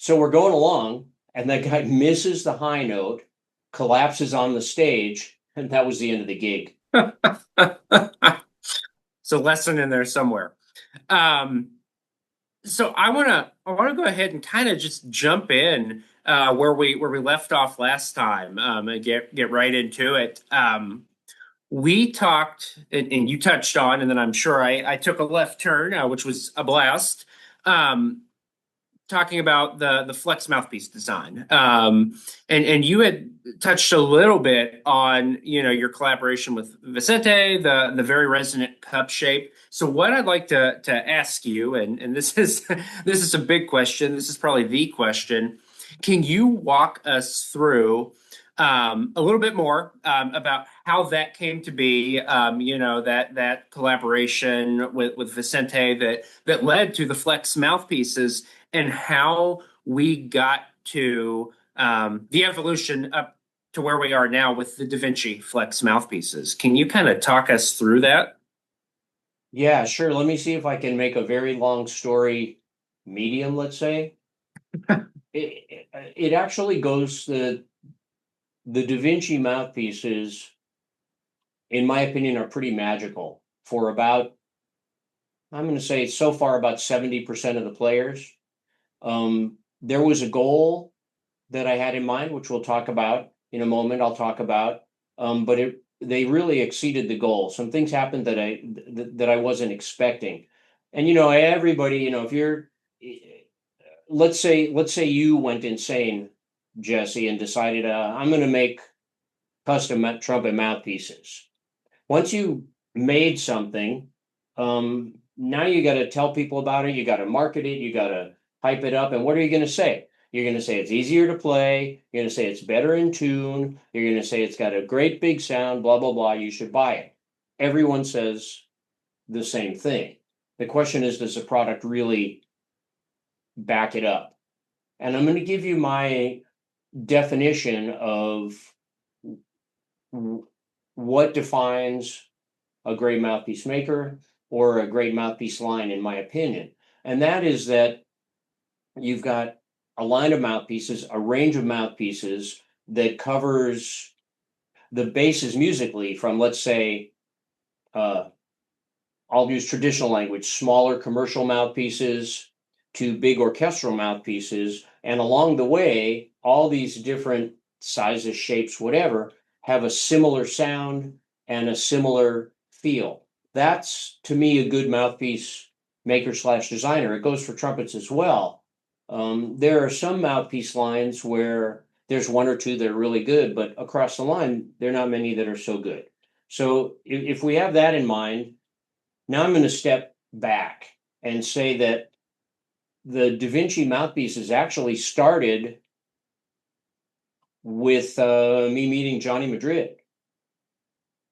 So we're going along, and that guy misses the high note, collapses on the stage, and that was the end of the gig. So lesson in there somewhere. Um, so I wanna go ahead and kind of just jump in where we left off last time, and get right into it. We talked, and you touched on, and then I'm sure I took a left turn, which was a blast. Um, Talking about the flex mouthpiece design, and you had touched a little bit on your collaboration with Vicente, the very resonant cup shape. So what I'd like to ask you, and this is this is a big question. This is probably the question. Can you walk us through a little bit more about how that came to be? That collaboration with Vicente that led to the flex mouthpieces, and how we got to the evolution up to where we are now with the DaVinci Flex mouthpieces. Can you kind of talk us through that? Yeah, sure. Let me see if I can make a very long story medium, let's say. It actually goes the DaVinci mouthpieces, in my opinion, are pretty magical for about, I'm going to say so far about 70% of the players. There was a goal that I had in mind, which we'll talk about in a moment. I'll talk about, but they really exceeded the goal. Some things happened that I wasn't expecting, and everybody, if you're, let's say you went insane, Jesse, and decided I'm going to make custom trumpet mouthpieces. Once you made something, now you got to tell people about it. You got to market it. You got to hype it up. And what are you going to say? You're going to say it's easier to play. You're going to say it's better in tune. You're going to say it's got a great big sound, blah, blah, blah. You should buy it. Everyone says the same thing. The question is, does the product really back it up? And I'm going to give you my definition of what defines a great mouthpiece maker or a great mouthpiece line, in my opinion. And that is that you've got a line of mouthpieces, a range of mouthpieces that covers the bases musically from, let's say, I'll use traditional language, smaller commercial mouthpieces to big orchestral mouthpieces. And along the way, all these different sizes, shapes, whatever, have a similar sound and a similar feel. That's, to me, a good mouthpiece maker slash designer. It goes for trumpets as well. There are some mouthpiece lines where there's one or two that are really good, but across the line, there are not many that are so good. So if we have that in mind, now I'm going to step back and say that the DaVinci mouthpieces actually started with me meeting Johnny Madrid,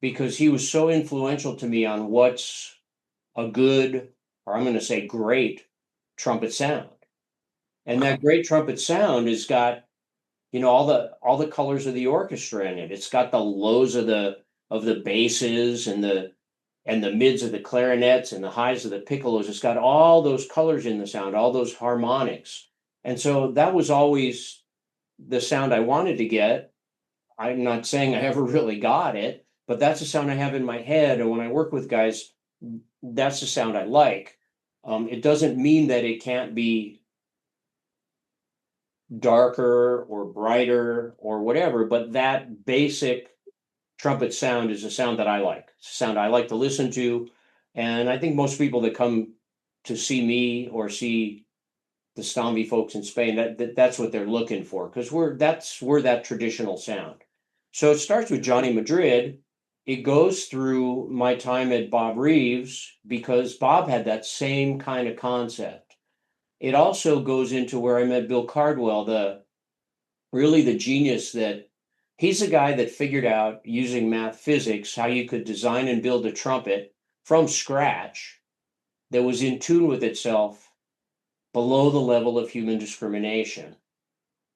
because he was so influential to me on what's a good, or I'm going to say great, trumpet sound. And that great trumpet sound has got, all the colors of the orchestra in it. It's got the lows of the basses and the mids of the clarinets and the highs of the piccolos. It's got all those colors in the sound, all those harmonics. And so that was always the sound I wanted to get. I'm not saying I ever really got it, but that's the sound I have in my head. And when I work with guys, that's the sound I like. It doesn't mean that it can't be darker or brighter or whatever, but that basic trumpet sound is a sound that I like. It's a sound I like to listen to. And I think most people that come to see me or see the Stomvi folks in Spain, that's what they're looking for, because we're that traditional sound. So it starts with Johnny Madrid. It goes through my time at Bob Reeves, because Bob had that same kind of concept. It also goes into where I met Bill Cardwell, really the genius that he's a guy that figured out, using math physics, how you could design and build a trumpet from scratch that was in tune with itself below the level of human discrimination,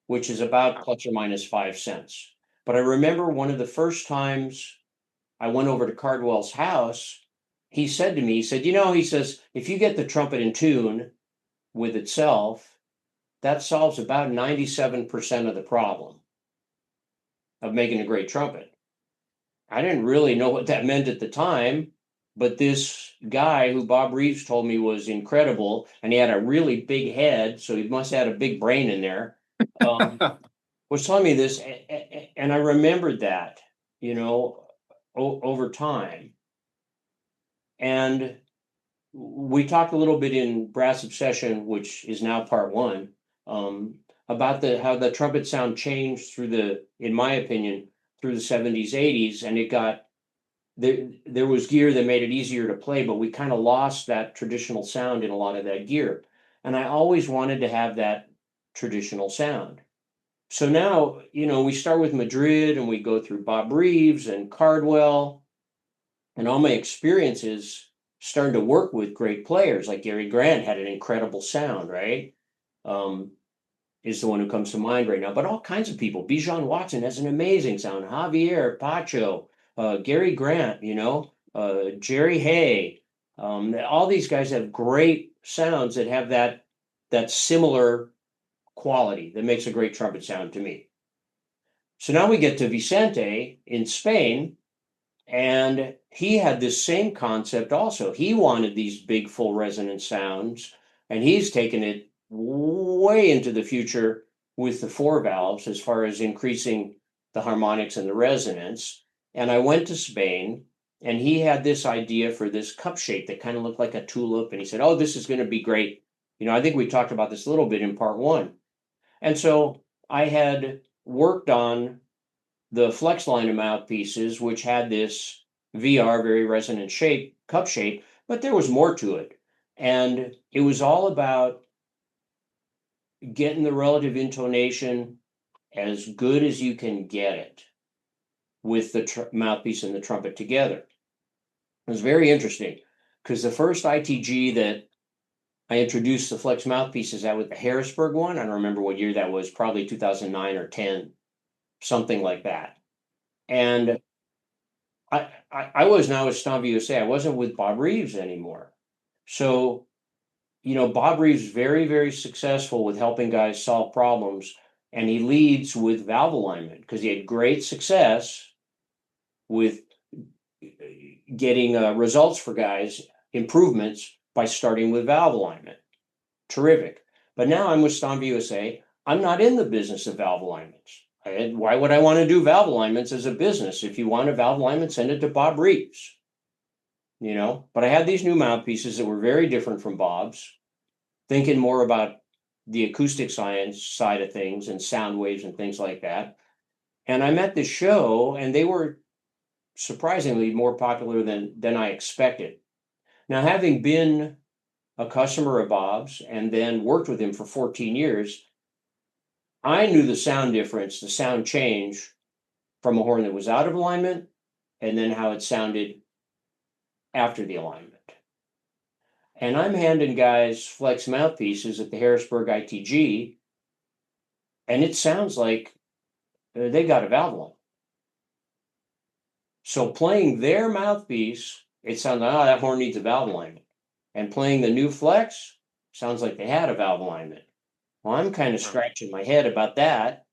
which is about plus or minus 5 cents. But I remember one of the first times I went over to Cardwell's house, he said to me, he said, he says, if you get the trumpet in tune with itself, that solves about 97% of the problem of making a great trumpet. I didn't really know what that meant at the time, but this guy who Bob Reeves told me was incredible, and he had a really big head, so he must have had a big brain in there, was telling me this, and I remembered that, over time. And we talked a little bit in Brass Obsession, which is now part one, about how the trumpet sound changed in my opinion, through the 70s, 80s, and there was gear that made it easier to play, but we kind of lost that traditional sound in a lot of that gear. And I always wanted to have that traditional sound. So now, we start with Madrid and we go through Bob Reeves and Cardwell, and all my experiences starting to work with great players like Gary Grant had an incredible sound, right? Is the one who comes to mind right now, but all kinds of people. Bijan Watson has an amazing sound. Javier, Pacho, Gary Grant, Jerry Hay. All these guys have great sounds that have that similar quality that makes a great trumpet sound to me. So now we get to Vicente in Spain, and he had this same concept also. He wanted these big full resonance sounds, and he's taken it way into the future with the 4 valves as far as increasing the harmonics and the resonance. And I went to Spain, and he had this idea for this cup shape that kind of looked like a tulip. And he said, oh, this is going to be great. I think we talked about this a little bit in part one. And so I had worked on the flex line of mouthpieces, which had this VR, very resonant shape, cup shape, but there was more to it. And it was all about getting the relative intonation as good as you can get it with the mouthpiece and the trumpet together. It was very interesting because the first ITG that I introduced the flex mouthpieces at with the Harrisburg one, I don't remember what year that was, probably 2009 or 10, something like that. And I was now with Stomvi USA. I wasn't with Bob Reeves anymore. So, Bob Reeves is very, very successful with helping guys solve problems. And he leads with valve alignment because he had great success with getting results for guys, improvements by starting with valve alignment. Terrific. But now I'm with Stomvi USA. I'm not in the business of valve alignments. Why would I want to do valve alignments as a business? If you want a valve alignment, send it to Bob Reeves. But I had these new mouthpieces that were very different from Bob's, thinking more about the acoustic science side of things and sound waves and things like that. And I'm at this show, and they were surprisingly more popular than I expected. Now, having been a customer of Bob's and then worked with him for 14 years, I knew the sound difference, the sound change from a horn that was out of alignment and then how it sounded after the alignment. And I'm handing guys flex mouthpieces at the Harrisburg ITG, and it sounds like they got a valve line. So playing their mouthpiece, it sounds like, oh, that horn needs a valve alignment. And playing the new flex, sounds like they had a valve alignment. Well, I'm kind of scratching my head about that.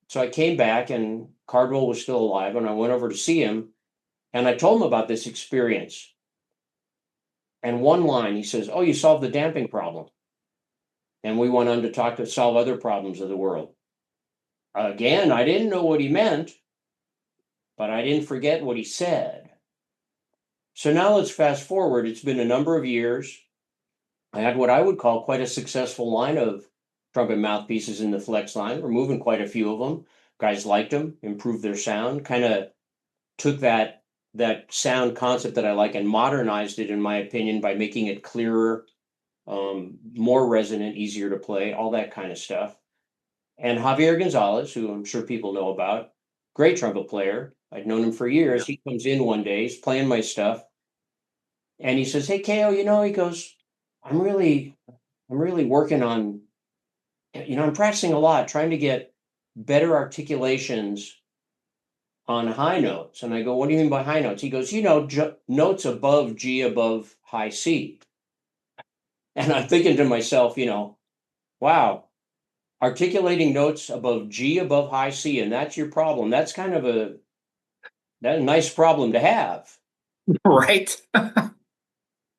So I came back, and Cardwell was still alive, and I went over to see him, and I told him about this experience. And one line, he says, oh, you solved the damping problem. And we went on to solve other problems of the world. Again, I didn't know what he meant, but I didn't forget what he said. So now let's fast forward. It's been a number of years. I had what I would call quite a successful line of trumpet mouthpieces in the flex line. We're moving quite a few of them. Guys liked them, improved their sound, kind of took that sound concept that I like and modernized it, in my opinion, by making it clearer, more resonant, easier to play, all that kind of stuff. And Javier Gonzalez, who I'm sure people know about, great trumpet player. I'd known him for years. He comes in one day, he's playing my stuff, and he says, hey, Ko, he goes, I'm really working on, I'm practicing a lot, trying to get better articulations on high notes. And I go, what do you mean by high notes? He goes, notes above G above high C. And I'm thinking to myself, wow, articulating notes above G, above high C, and that's your problem. That's kind of a nice problem to have. Right.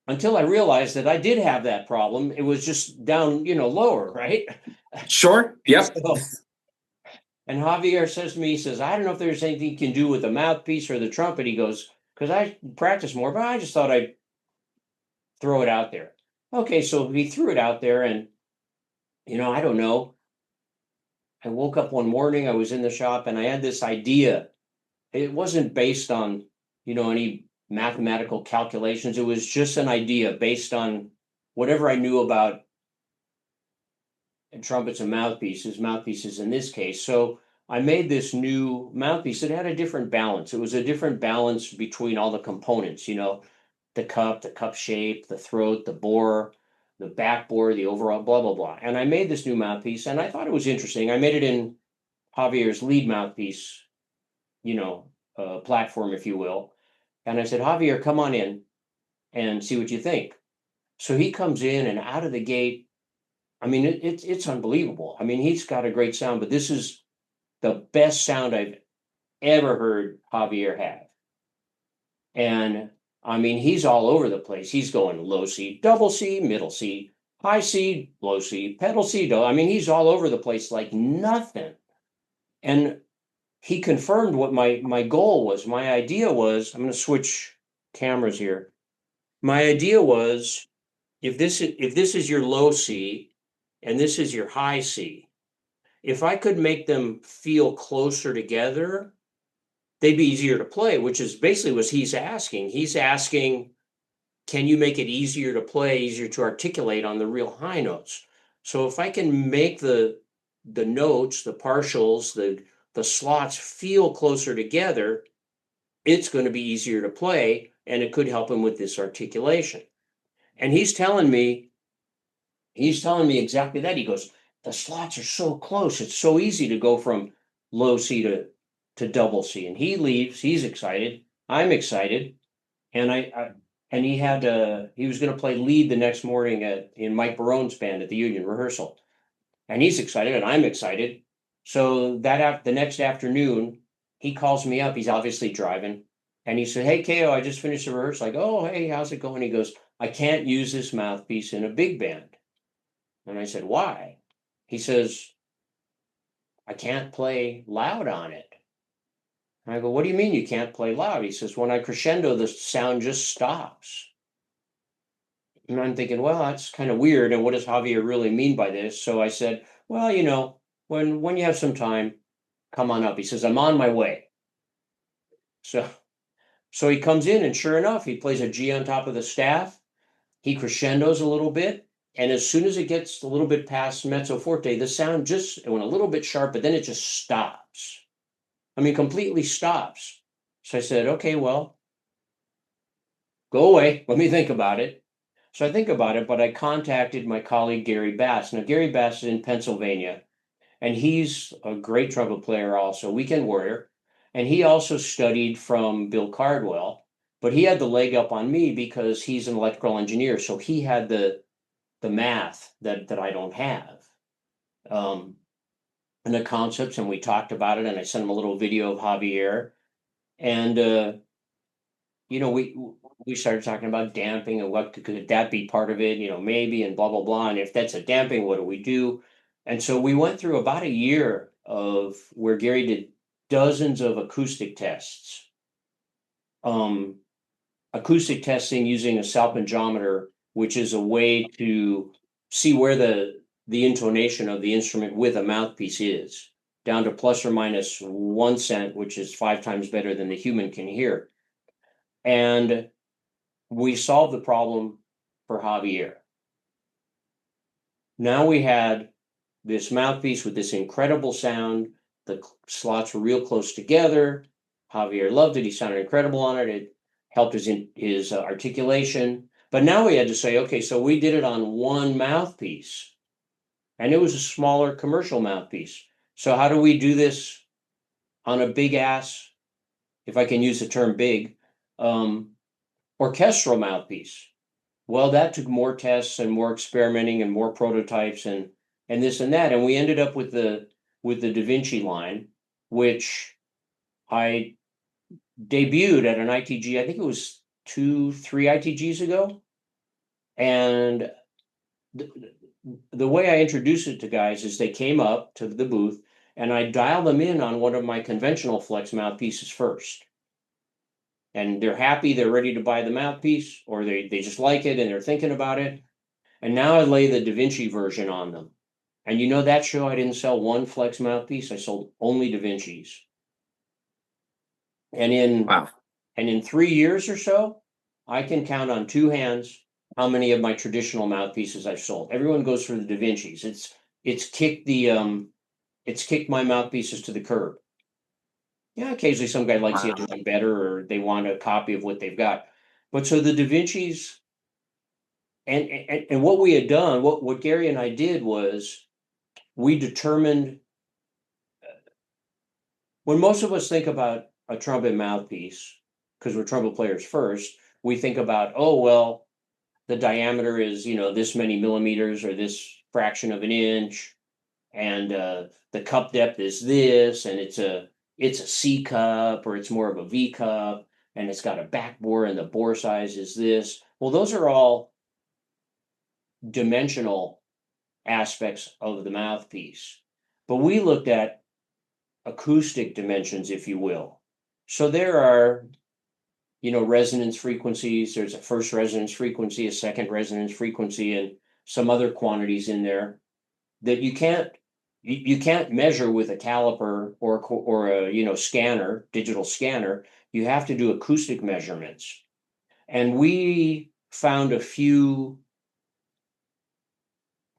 Until I realized that I did have that problem. It was just down, lower, right? Sure. Yep. So, and Javier says to me, he says, I don't know if there's anything you can do with the mouthpiece or the trumpet. He goes, because I practice more, but I just thought I'd throw it out there. Okay, so he threw it out there, and I don't know. I woke up one morning, I was in the shop, and I had this idea. It wasn't based on, any mathematical calculations. It was just an idea based on whatever I knew about trumpets and mouthpieces in this case. So I made this new mouthpiece that had a different balance. It was a different balance between all the components, the cup shape, the throat, the bore, the back bore, the overall blah, blah, blah. And I made this new mouthpiece, and I thought it was interesting. I made it in Javier's lead mouthpiece, platform, if you will. And I said, Javier, come on in and see what you think. So he comes in, and out of the gate, I mean, it's unbelievable. I mean, he's got a great sound, but this is the best sound I've ever heard Javier have. And I mean, he's all over the place. He's going low C, double C, middle C, high C, low C, pedal C, I mean, he's all over the place like nothing. And he confirmed what my goal was. My idea was, I'm going to switch cameras here. My idea was, if this is your low C and this is your high C, if I could make them feel closer together, they'd be easier to play, which is basically what he's asking. He's asking, can you make it easier to play, easier to articulate on the real high notes? So if I can make the notes, the partials, the slots feel closer together, it's going to be easier to play, and it could help him with this articulation. And he's telling me exactly that. He goes, the slots are so close. It's so easy to go from low C to double C. And he leaves. He's excited. I'm excited. And and he was going to play lead the next morning in Mike Barone's band at the Union rehearsal. And he's excited, and I'm excited. So the next afternoon, he calls me up. He's obviously driving. And he said, hey, Ko, I just finished the rehearsal. I go, oh, hey, how's it going? He goes, I can't use this mouthpiece in a big band. And I said, why? He says, I can't play loud on it. And I go, what do you mean you can't play loud? He says, when I crescendo, the sound just stops. And I'm thinking, well, that's kind of weird. And what does Javier really mean by this? So I said, well, when you have some time, come on up. He says, I'm on my way. So he comes in, and sure enough, he plays a G on top of the staff. He crescendos a little bit. And as soon as it gets a little bit past mezzo forte, the sound just went a little bit sharp, but then it just stops. I mean, completely stops. So I said, okay, well, go away. Let me think about it. So I think about it, but I contacted my colleague, Gary Bass. Now, Gary Bass is in Pennsylvania, and he's a great trumpet player also, weekend warrior. And he also studied from Bill Cardwell, but he had the leg up on me because he's an electrical engineer. So he had the math that I don't have. And the concepts, and we talked about it, and I sent him a little video of Javier. And we started talking about damping and what could that be part of it, maybe, and blah, blah, blah. And if that's a damping, what do we do? And so we went through about a year of where Gary did dozens of acoustic tests. Acoustic testing using a salpingometer, which is a way to see where the intonation of the instrument with a mouthpiece is, down to plus or minus 1 cent, which is 5 times better than the human can hear. And we solved the problem for Javier. Now we had this mouthpiece with this incredible sound. The slots were real close together. Javier loved it. He sounded incredible on it. It helped his articulation. But now we had to say, okay, so we did it on one mouthpiece, and it was a smaller commercial mouthpiece. So how do we do this on a big ass, if I can use the term big, orchestral mouthpiece? Well, that took more tests and more experimenting and more prototypes. And and this and that. And we ended up with the DaVinci line, which I debuted at an ITG, I think it was 3 ITGs ago. And the way I introduced it to guys is they came up to the booth and I dialed them in on one of my conventional flex mouthpieces first. And they're happy, they're ready to buy the mouthpiece, or they just like it and they're thinking about it. And now I lay the DaVinci version on them. And you know that show I didn't sell one flex mouthpiece, I sold only DaVincis. And in 3 years or so, I can count on two hands how many of my traditional mouthpieces I've sold. Everyone goes for the DaVincis. It's kicked my mouthpieces to the curb. Yeah, occasionally some guy likes the other one better, or they want a copy of what they've got. But so the DaVincis, and what we had done, what Gary and I did was we determined, when most of us think about a trumpet mouthpiece, because we're trumpet players first, we think about, oh, well, the diameter is, this many millimeters or this fraction of an inch, and the cup depth is this, and it's a C cup, or it's more of a V cup, and it's got a back bore, and the bore size is this. Well, those are all dimensional aspects of the mouthpiece. But we looked at acoustic dimensions, if you will. So there are, resonance frequencies. There's a first resonance frequency, a second resonance frequency, and some other quantities in there that you can't measure with a caliper or a scanner, digital scanner. You have to do acoustic measurements. And we found a few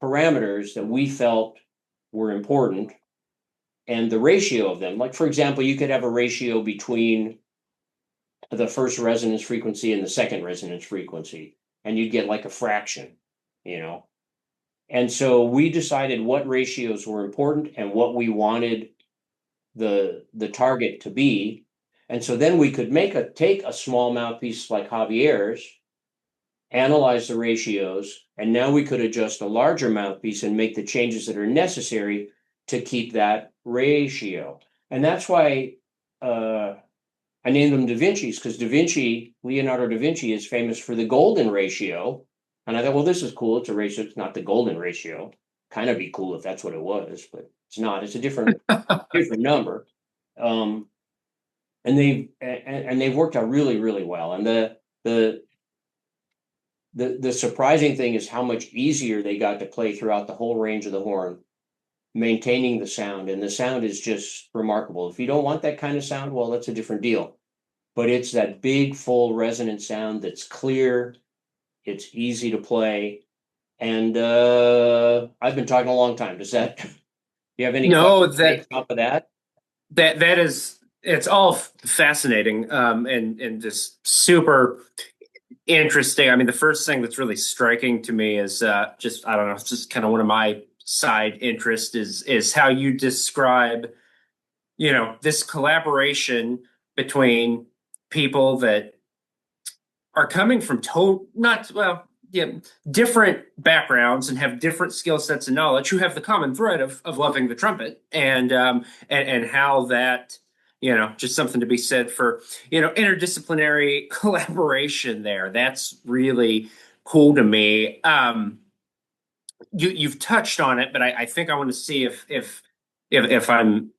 parameters that we felt were important, and the ratio of them. Like, for example, you could have a ratio between the first resonance frequency and the second resonance frequency, and you'd get like a fraction, And so we decided what ratios were important and what we wanted the target to be. And so then we could take a small mouthpiece like Javier's, analyze the ratios, and now we could adjust a larger mouthpiece and make the changes that are necessary to keep that ratio. And that's why I named them DaVincis, because Leonardo da Vinci is famous for the golden ratio. And I thought, well, this is cool. It's a ratio. It's not the golden ratio. Kind of be cool if that's what it was, but it's not. It's a different number. And they've worked out really, really well. And the surprising thing is how much easier they got to play throughout the whole range of the horn, maintaining the sound. And the sound is just remarkable. If you don't want that kind of sound, well, that's a different deal. But it's that big, full resonant sound that's clear. It's easy to play. And I've been talking a long time. Do you have any questions on top of that? That is, it's all fascinating and just super interesting. I mean, the first thing that's really striking to me is I don't know, it's just kind of one of my side interests is how you describe, this collaboration between people that are coming from different backgrounds and have different skill sets and knowledge, who have the common thread of loving the trumpet, and how that, just something to be said for, interdisciplinary collaboration there. That's really cool to me. You've touched on it, but I think I want to see if I'm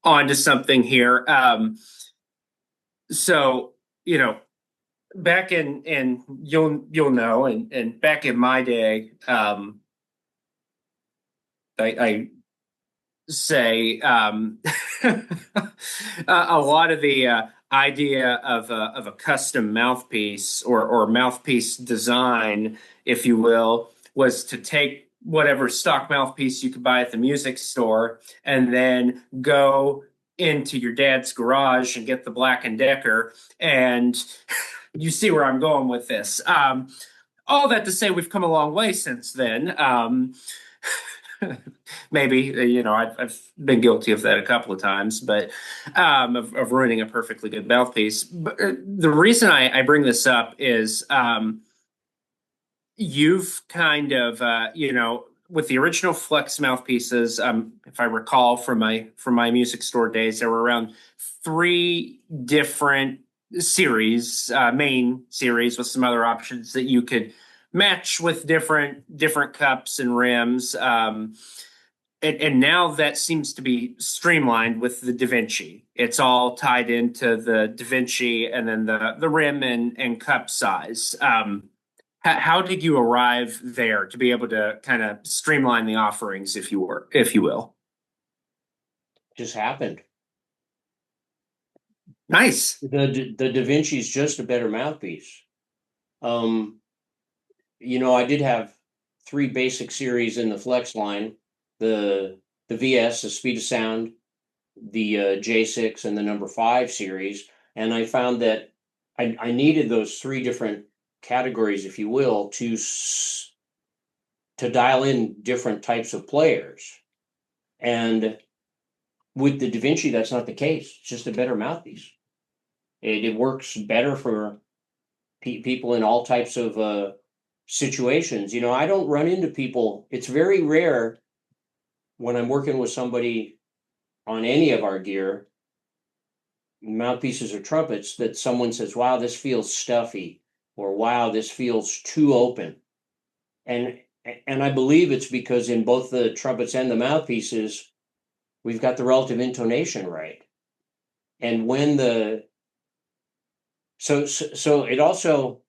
onto something here. So, back in you'll know, and back in my day, I say a lot of the idea of a custom mouthpiece or mouthpiece design, if you will, was to take whatever stock mouthpiece you could buy at the music store and then go into your dad's garage and get the Black & Decker. And you see where I'm going with this. All that to say, we've come a long way since then. Maybe, I've been guilty of that a couple of times, but of ruining a perfectly good mouthpiece. But the reason I bring this up is you've kind of, with the original Flex mouthpieces, if I recall from my music store days, there were around three different series, main series with some other options that you could match with different cups and rims. And now that seems to be streamlined with the DaVinci. It's all tied into the DaVinci and then the rim and cup size. How did you arrive there to be able to kind of streamline the offerings, if you will? Just happened. Nice. The DaVinci is just a better mouthpiece. I did have three basic series in the Flex line: the VS, the Speed of Sound, the J6, and the number 5 series. And I found that I needed those three different categories, if you will, to dial in different types of players. And with the DaVinci, that's not the case. It's just a better mouthpiece. It works better for people in all types of situations. I don't run into people. It's very rare when I'm working with somebody on any of our gear, mouthpieces or trumpets, that someone says, wow, this feels stuffy, or wow, this feels too open. And I believe it's because in both the trumpets and the mouthpieces, we've got the relative intonation right. And when so it also,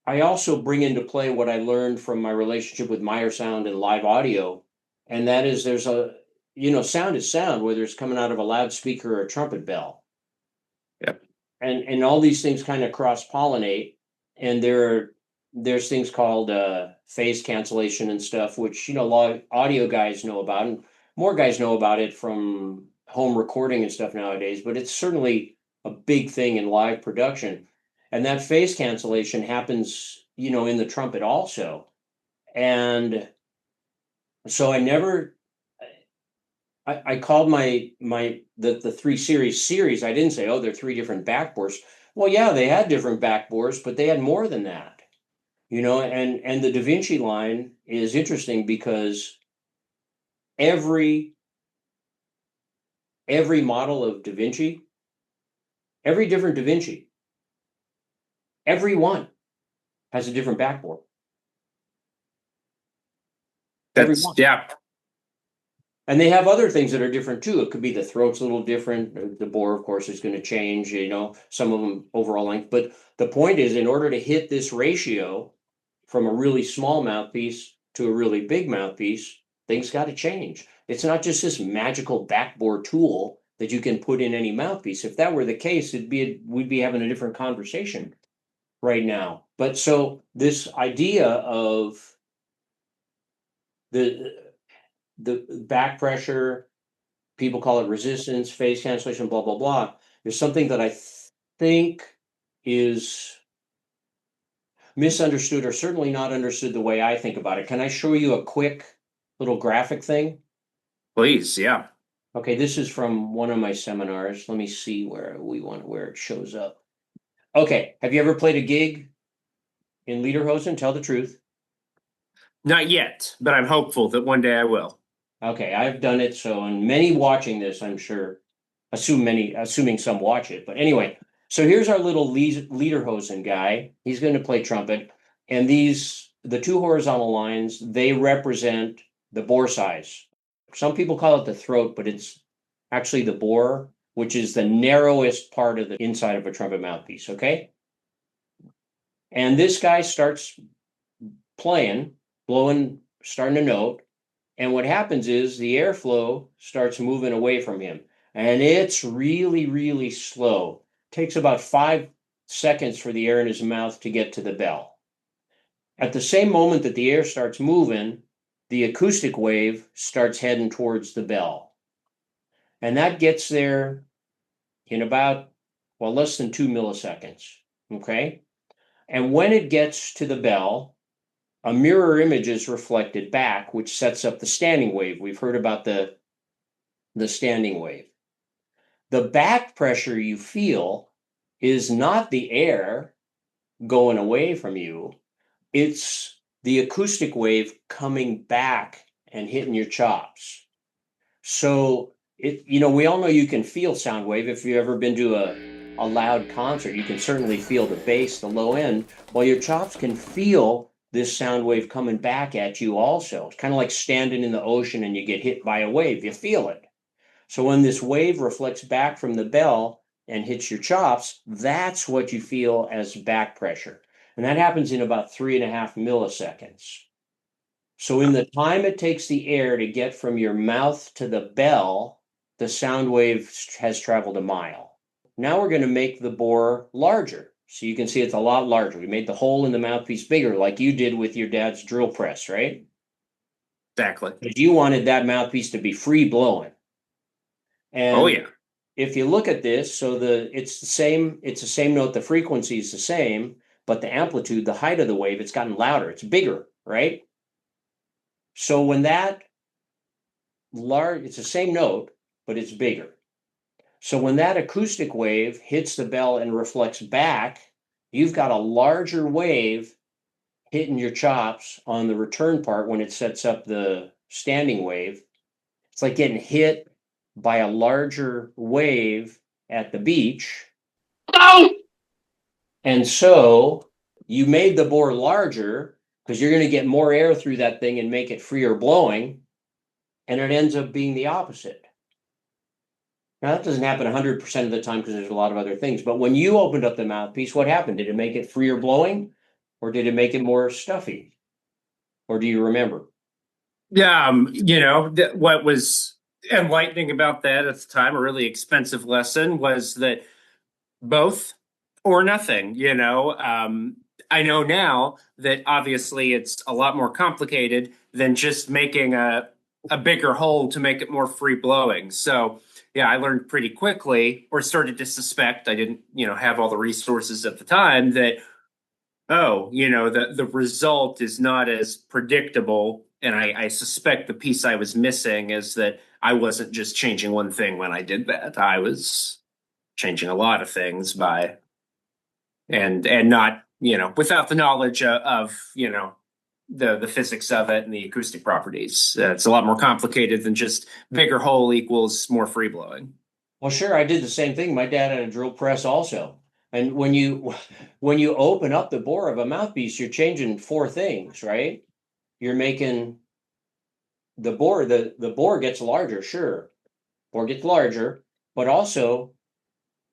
I also bring into play what I learned from my relationship with Meyer Sound and live audio. And that is, there's sound is sound, whether it's coming out of a loudspeaker or a trumpet bell. Yep. And all these things kind of cross-pollinate. And there's things called phase cancellation and stuff, which, a lot of audio guys know about, and more guys know about it from home recording and stuff nowadays, but it's certainly a big thing in live production. And that phase cancellation happens, in the trumpet also. And so I called the 3 series. I didn't say, oh, they're 3 different backbores. Well, yeah, they had different backbores, but they had more than that. And the DaVinci line is interesting because every model of DaVinci, every different DaVinci, every one has a different backbore. Yeah. And they have other things that are different too. It could be the throat's a little different. The bore, of course, is going to change, some of them overall length. But the point is, in order to hit this ratio from a really small mouthpiece to a really big mouthpiece, things got to change. It's not just this magical backbore tool that you can put in any mouthpiece. If that were the case, we'd be having a different conversation right now. But so this idea of the back pressure, people call it resistance, phase cancellation, blah, blah, blah, is something that I think is misunderstood, or certainly not understood the way I think about it. Can I show you a quick little graphic thing? Please, yeah. Okay, this is from one of my seminars. Let me see where it shows up. Okay, have you ever played a gig in Lederhosen? Tell the truth. Not yet, but I'm hopeful that one day I will. Okay, I've done it. So, and many watching this, I'm sure, assuming some watch it. But anyway, so here's our little Lederhosen guy. He's going to play trumpet. And the 2 horizontal lines, they represent the bore size. Some people call it the throat, but it's actually the bore, which is the narrowest part of the inside of a trumpet mouthpiece, okay? And this guy starts playing, starting a note. And what happens is the airflow starts moving away from him. And it's really, really slow. It takes about 5 seconds for the air in his mouth to get to the bell. At the same moment that the air starts moving, the acoustic wave starts heading towards the bell. And that gets there in about, less than 2 milliseconds, okay? And when it gets to the bell, a mirror image is reflected back, which sets up the standing wave. We've heard about the standing wave. The back pressure you feel is not the air, going away from you. It's the acoustic wave coming back and hitting your chops. So we all know you can feel sound wave. If you've ever been to a loud concert, you can certainly feel the bass, the low end, while your chops can feel this sound wave coming back at you also. It's kind of like standing in the ocean and you get hit by a wave. You feel it. So when this wave reflects back from the bell and hits your chops, that's what you feel as back pressure. And that happens in about 3.5 milliseconds. So in the time it takes the air to get from your mouth to the bell, the sound wave has traveled a mile. Now we're going to make the bore larger. So you can see it's a lot larger. We made the hole in the mouthpiece bigger, like you did with your dad's drill press, right? Exactly. Because you wanted that mouthpiece to be free blowing. Oh And yeah. if you look at this, so it's the same note, the frequency is the same, but the amplitude, the height of the wave, it's gotten louder, it's bigger, right? So when that it's the same note, but it's bigger. So when that acoustic wave hits the bell and reflects back, you've got a larger wave hitting your chops on the return part when it sets up the standing wave. It's like getting hit by a larger wave at the beach. And so you made the bore larger because you're going to get more air through that thing and make it freer blowing. And it ends up being the opposite. Now, that doesn't happen 100% of the time because there's a lot of other things. But when you opened up the mouthpiece, what happened? Did it make it freer blowing or did it make it more stuffy? Or do you remember? Yeah, what was enlightening about that at the time, a really expensive lesson, was that both or nothing, I know now that obviously it's a lot more complicated than just making a bigger hole to make it more free blowing. So yeah, I learned pretty quickly, or started to suspect, I didn't, have all the resources at the time, that the result is not as predictable. And I suspect the piece I was missing is that I wasn't just changing one thing when I did that. I was changing a lot of things by and not, without the knowledge of the physics of it and the acoustic properties. It's a lot more complicated than just bigger hole equals more free blowing. Well, sure, I did the same thing. My dad had a drill press also. And when you open up the bore of a mouthpiece, you're changing four things, right? You're making the bore gets larger, sure. Bore gets larger, but also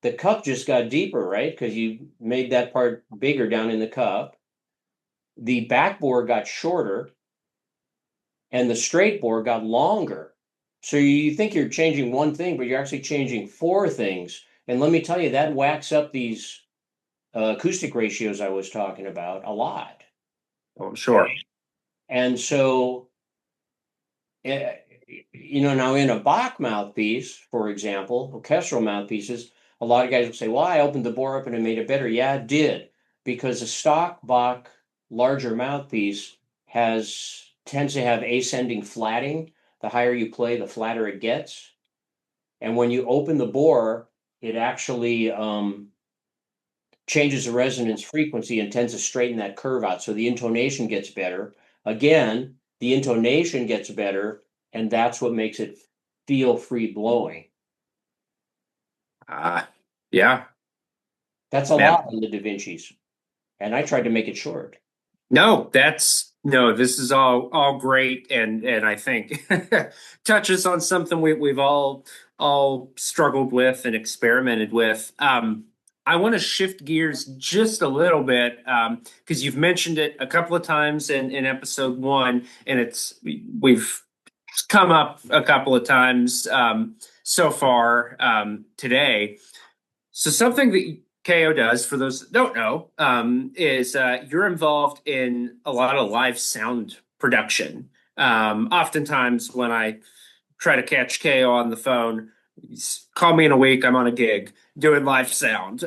the cup just got deeper, right? Because you made that part bigger down in the cup. The back bore got shorter and the straight bore got longer. So you think you're changing one thing, but you're actually changing four things. And let me tell you, that whacks up these acoustic ratios I was talking about a lot. Oh, I'm sure. And so, eh, now in a Bach mouthpiece, for example, orchestral mouthpieces, a lot of guys will say, well, I opened the bore up and it made it better. Yeah, it did. Because a stock Bach larger mouthpiece tends to have ascending flatting. The higher you play, the flatter it gets. And when you open the bore, it actually changes the resonance frequency and tends to straighten that curve out. So the intonation gets better. Again, the intonation gets better, and that's what makes it feel free blowing. Yeah, That's a man. lot on the DaVincis. And I tried to make it short. No, this is all great, and I think touches on something we've all struggled with and experimented with. I want to shift gears just a little bit, because you've mentioned it a couple of times in episode one, and we've come up a couple of times so far today. So something that KO does, for those that don't know, is you're involved in a lot of live sound production. Oftentimes, when I try to catch KO on the phone, call me in a week. I'm on a gig doing live sound,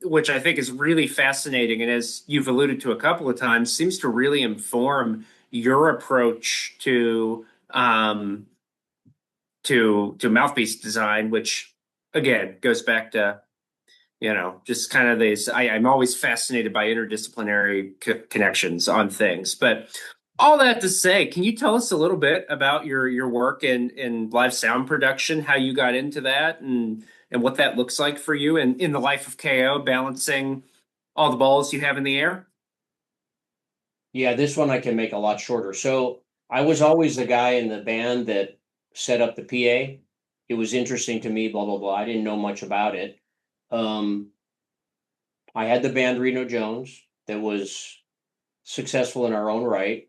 which I think is really fascinating, and as you've alluded to a couple of times, seems to really inform your approach to mouthpiece design, which again goes back to Just kind of these. I'm always fascinated by interdisciplinary connections on things. But all that to say, can you tell us a little bit about your work in live sound production, how you got into that, and what that looks like for you and in the life of KO, balancing all the balls you have in the air? Yeah, this one I can make a lot shorter. So I was always the guy in the band that set up the PA. It was interesting to me, blah, blah, blah. I didn't know much about it. Um, I had the band Reno Jones that was successful in our own right.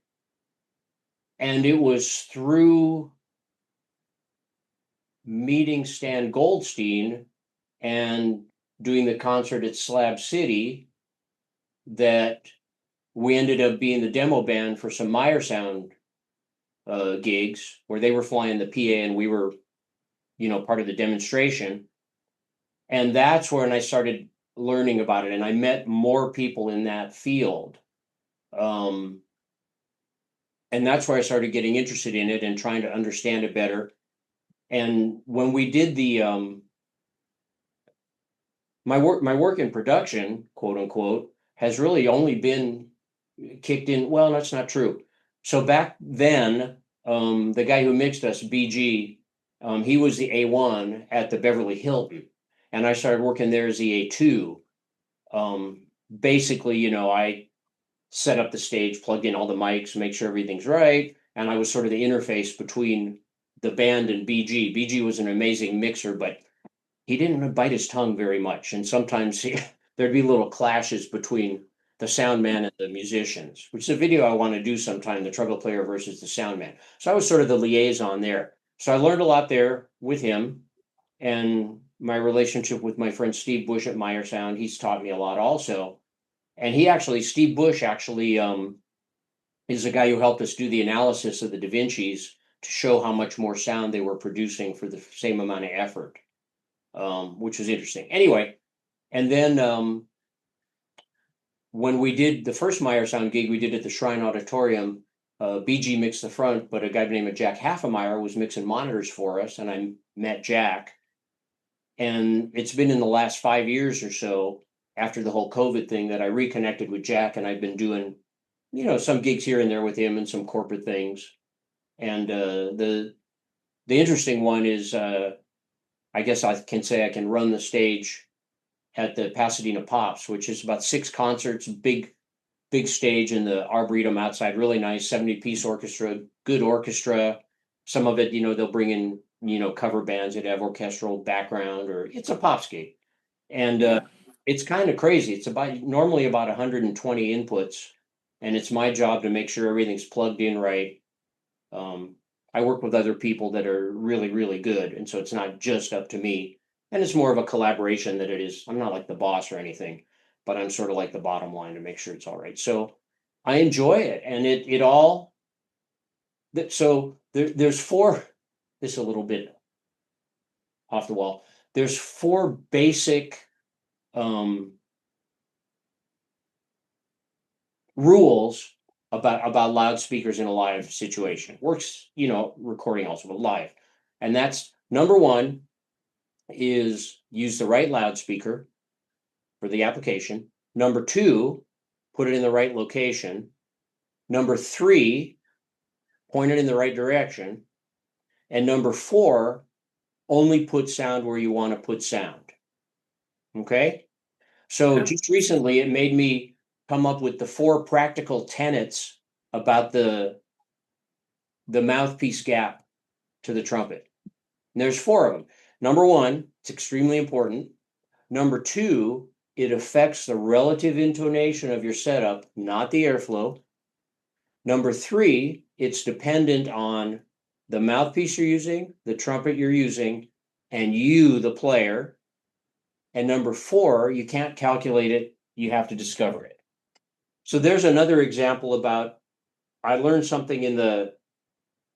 And it was through meeting Stan Goldstein and doing the concert at Slab City that we ended up being the demo band for some Meyer Sound gigs where they were flying the PA and we were, part of the demonstration. And that's when I started learning about it. And I met more people in that field. Um, and that's where I started getting interested in it and trying to understand it better. And when we did my work in production, quote unquote, has really only been kicked in. Well, that's not true. So back then, the guy who mixed us, BG, he was the A1 at the Beverly Hilton, and I started working there as the A2. Basically, I set up the stage, plugged in all the mics, make sure everything's right, and I was sort of the interface between the band and BG. BG was an amazing mixer, but he didn't bite his tongue very much, and sometimes there'd be little clashes between the sound man and the musicians, which is a video I want to do sometime, the trumpet player versus the sound man. So I was sort of the liaison there. So I learned a lot there with him, and my relationship with my friend Steve Bush at Meyer Sound, he's taught me a lot also. And Steve Bush actually is the guy who helped us do the analysis of the DaVincis to show how much more sound they were producing for the same amount of effort, which was interesting. Anyway, and then when we did the first Meyer Sound gig we did at the Shrine Auditorium, BG mixed the front, but a guy named Jack Halfemeyer was mixing monitors for us, and I met Jack. And it's been in the last 5 years or so after the whole COVID thing that I reconnected with Jack, and I've been doing, some gigs here and there with him and some corporate things. And the interesting one is, I guess I can say I can run the stage at the Pasadena Pops, which is about 6 concerts, big stage in the Arboretum outside, really nice, 70-piece orchestra, good orchestra. Some of it, they'll bring in, cover bands that have orchestral background, or it's a pop gig. And it's kind of crazy. It's normally about 120 inputs, and it's my job to make sure everything's plugged in right. I work with other people that are really, really good, and so it's not just up to me. And it's more of a collaboration than it is. I'm not like the boss or anything, but I'm sort of like the bottom line to make sure it's all right. So I enjoy it, and it all. So there's four. This is a little bit off the wall. There's four basic rules about loudspeakers in a live situation. Works, recording also, but live. And that's number one is use the right loudspeaker for the application. Number two, put it in the right location. Number three, point it in the right direction. And number four, only put sound where you want to put sound. Okay? So just recently, it made me come up with the 4 practical tenets about the mouthpiece gap to the trumpet. And there's 4 of them. Number one, it's extremely important. Number two, it affects the relative intonation of your setup, not the airflow. Number three, it's dependent on the mouthpiece you're using, the trumpet you're using, and you, the player. And number four, you can't calculate it, you have to discover it. So there's another example about, I learned something in the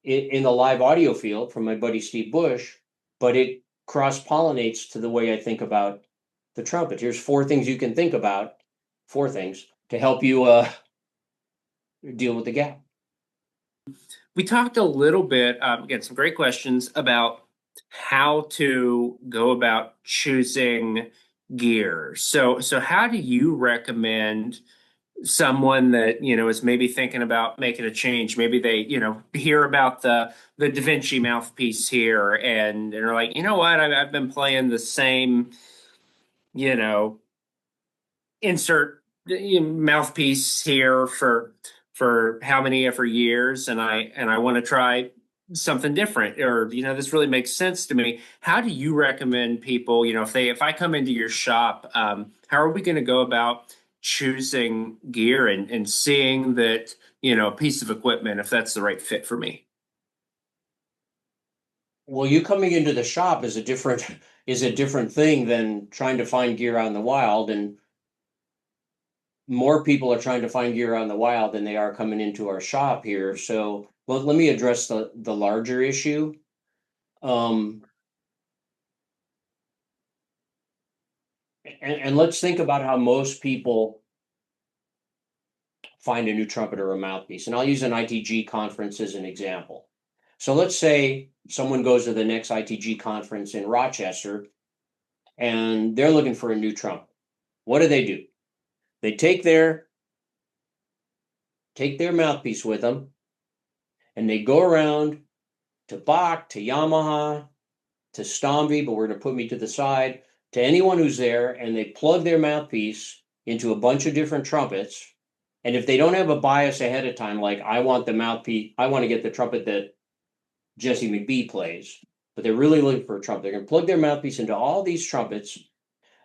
live audio field from my buddy Steve Bush, but it cross-pollinates to the way I think about the trumpet. Here's 4 things you can think about, 4 things to help you deal with the gap. We talked a little bit, again, some great questions about how to go about choosing gear. So how do you recommend someone that, is maybe thinking about making a change? Maybe they, hear about the DaVinci mouthpiece here and they're like, you know what, I've been playing the same, you know, insert mouthpiece here for how many ever years, and I want to try something different, or this really makes sense to me. How do you recommend people, if I come into your shop, how are we going to go about choosing gear and seeing that, a piece of equipment, if that's the right fit for me? Well, you coming into the shop is a different is a different thing than trying to find gear out in the wild, and more people are trying to find gear out in the wild than they are coming into our shop here. So, well, let me address the larger issue. Um, and let's think about how most people find a new trumpet or a mouthpiece. And I'll use an ITG conference as an example. So let's say someone goes to the next ITG conference in Rochester and they're looking for a new trumpet. What do? They take their mouthpiece with them and they go around to Bach, to Yamaha, to Stomvi, but we're going to put me to the side, to anyone who's there, and they plug their mouthpiece into a bunch of different trumpets. And if they don't have a bias ahead of time, like I want the mouthpiece, I want to get the trumpet that Jesse McBee plays, but they're really looking for a trumpet, they're going to plug their mouthpiece into all these trumpets,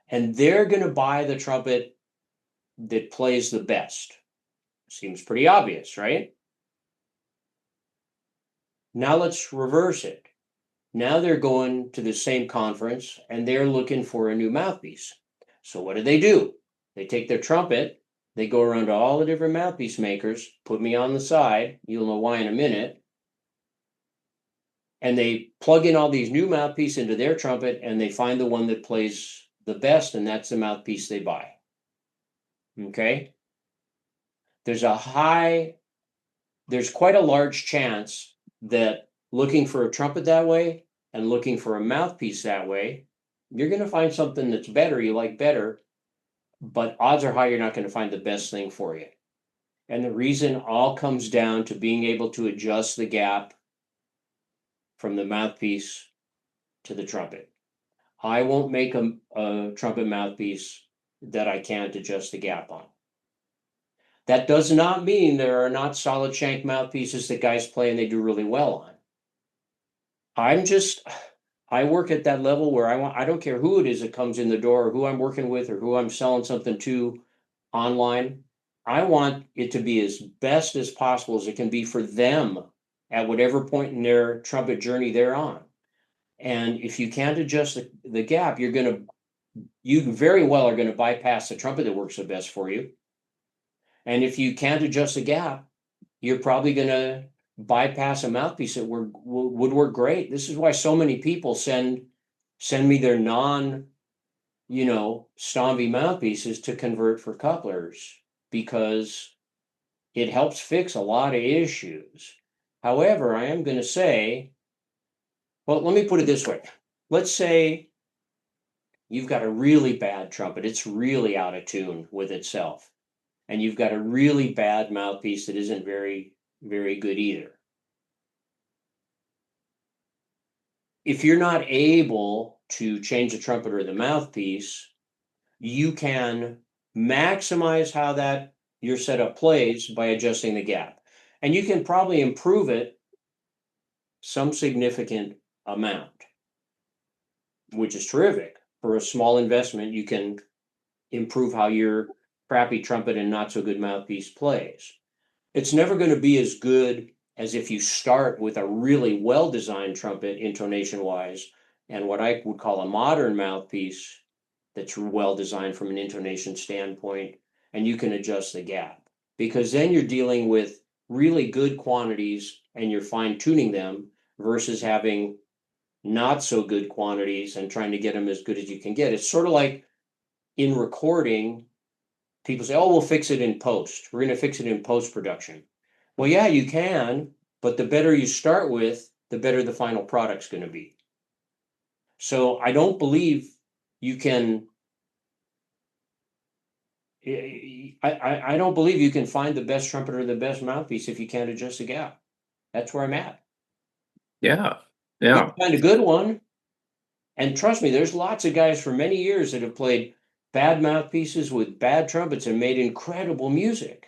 and they're going to buy the trumpet that plays the best. Seems pretty obvious, right? Now let's reverse it. Now they're going to the same conference and they're looking for a new mouthpiece. So what do? They take their trumpet, they go around to all the different mouthpiece makers, put me on the side, you'll know why in a minute, and they plug in all these new mouthpieces into their trumpet and they find the one that plays the best, and that's the mouthpiece they buy. Okay? There's quite a large chance that looking for a trumpet that way and looking for a mouthpiece that way, you're going to find something that's better, you like better, but odds are high you're not going to find the best thing for you. And the reason all comes down to being able to adjust the gap from the mouthpiece to the trumpet. I won't make a trumpet mouthpiece that I can't adjust the gap on. That does not mean there are not solid shank mouthpieces that guys play and they do really well on. I work at that level where I don't care who it is that comes in the door or who I'm working with or who I'm selling something to online. I want it to be as best as possible as it can be for them at whatever point in their trumpet journey they're on. And if you can't adjust the gap, you very well are going to bypass the trumpet that works the best for you. And if you can't adjust the gap, you're probably going to bypass a mouthpiece that would work great. This is why so many people send me their Stomvi mouthpieces to convert for couplers, because it helps fix a lot of issues. However, I am going to say, well, let me put it this way. Let's say you've got a really bad trumpet. It's really out of tune with itself. And you've got a really bad mouthpiece that isn't very, very good either. If you're not able to change the trumpet or the mouthpiece, you can maximize how that your setup plays by adjusting the gap. And you can probably improve it some significant amount, which is terrific. For a small investment, you can improve how your crappy trumpet and not so good mouthpiece plays. It's never going to be as good as if you start with a really well-designed trumpet intonation-wise and what I would call a modern mouthpiece that's well-designed from an intonation standpoint, and you can adjust the gap. Because then you're dealing with really good quantities and you're fine-tuning them versus having not so good quantities and trying to get them as good as you can get. It's sort of like in recording, people say, oh, we'll fix it in post. We're going to fix it in post-production. Well, yeah, you can, but the better you start with, the better the final product's going to be. So I don't believe you can I don't believe you can find the best trumpet or the best mouthpiece if you can't adjust the gap. That's where I'm at. Yeah. You Yeah. can find a good one, and trust me, there's lots of guys for many years that have played bad mouthpieces with bad trumpets and made incredible music.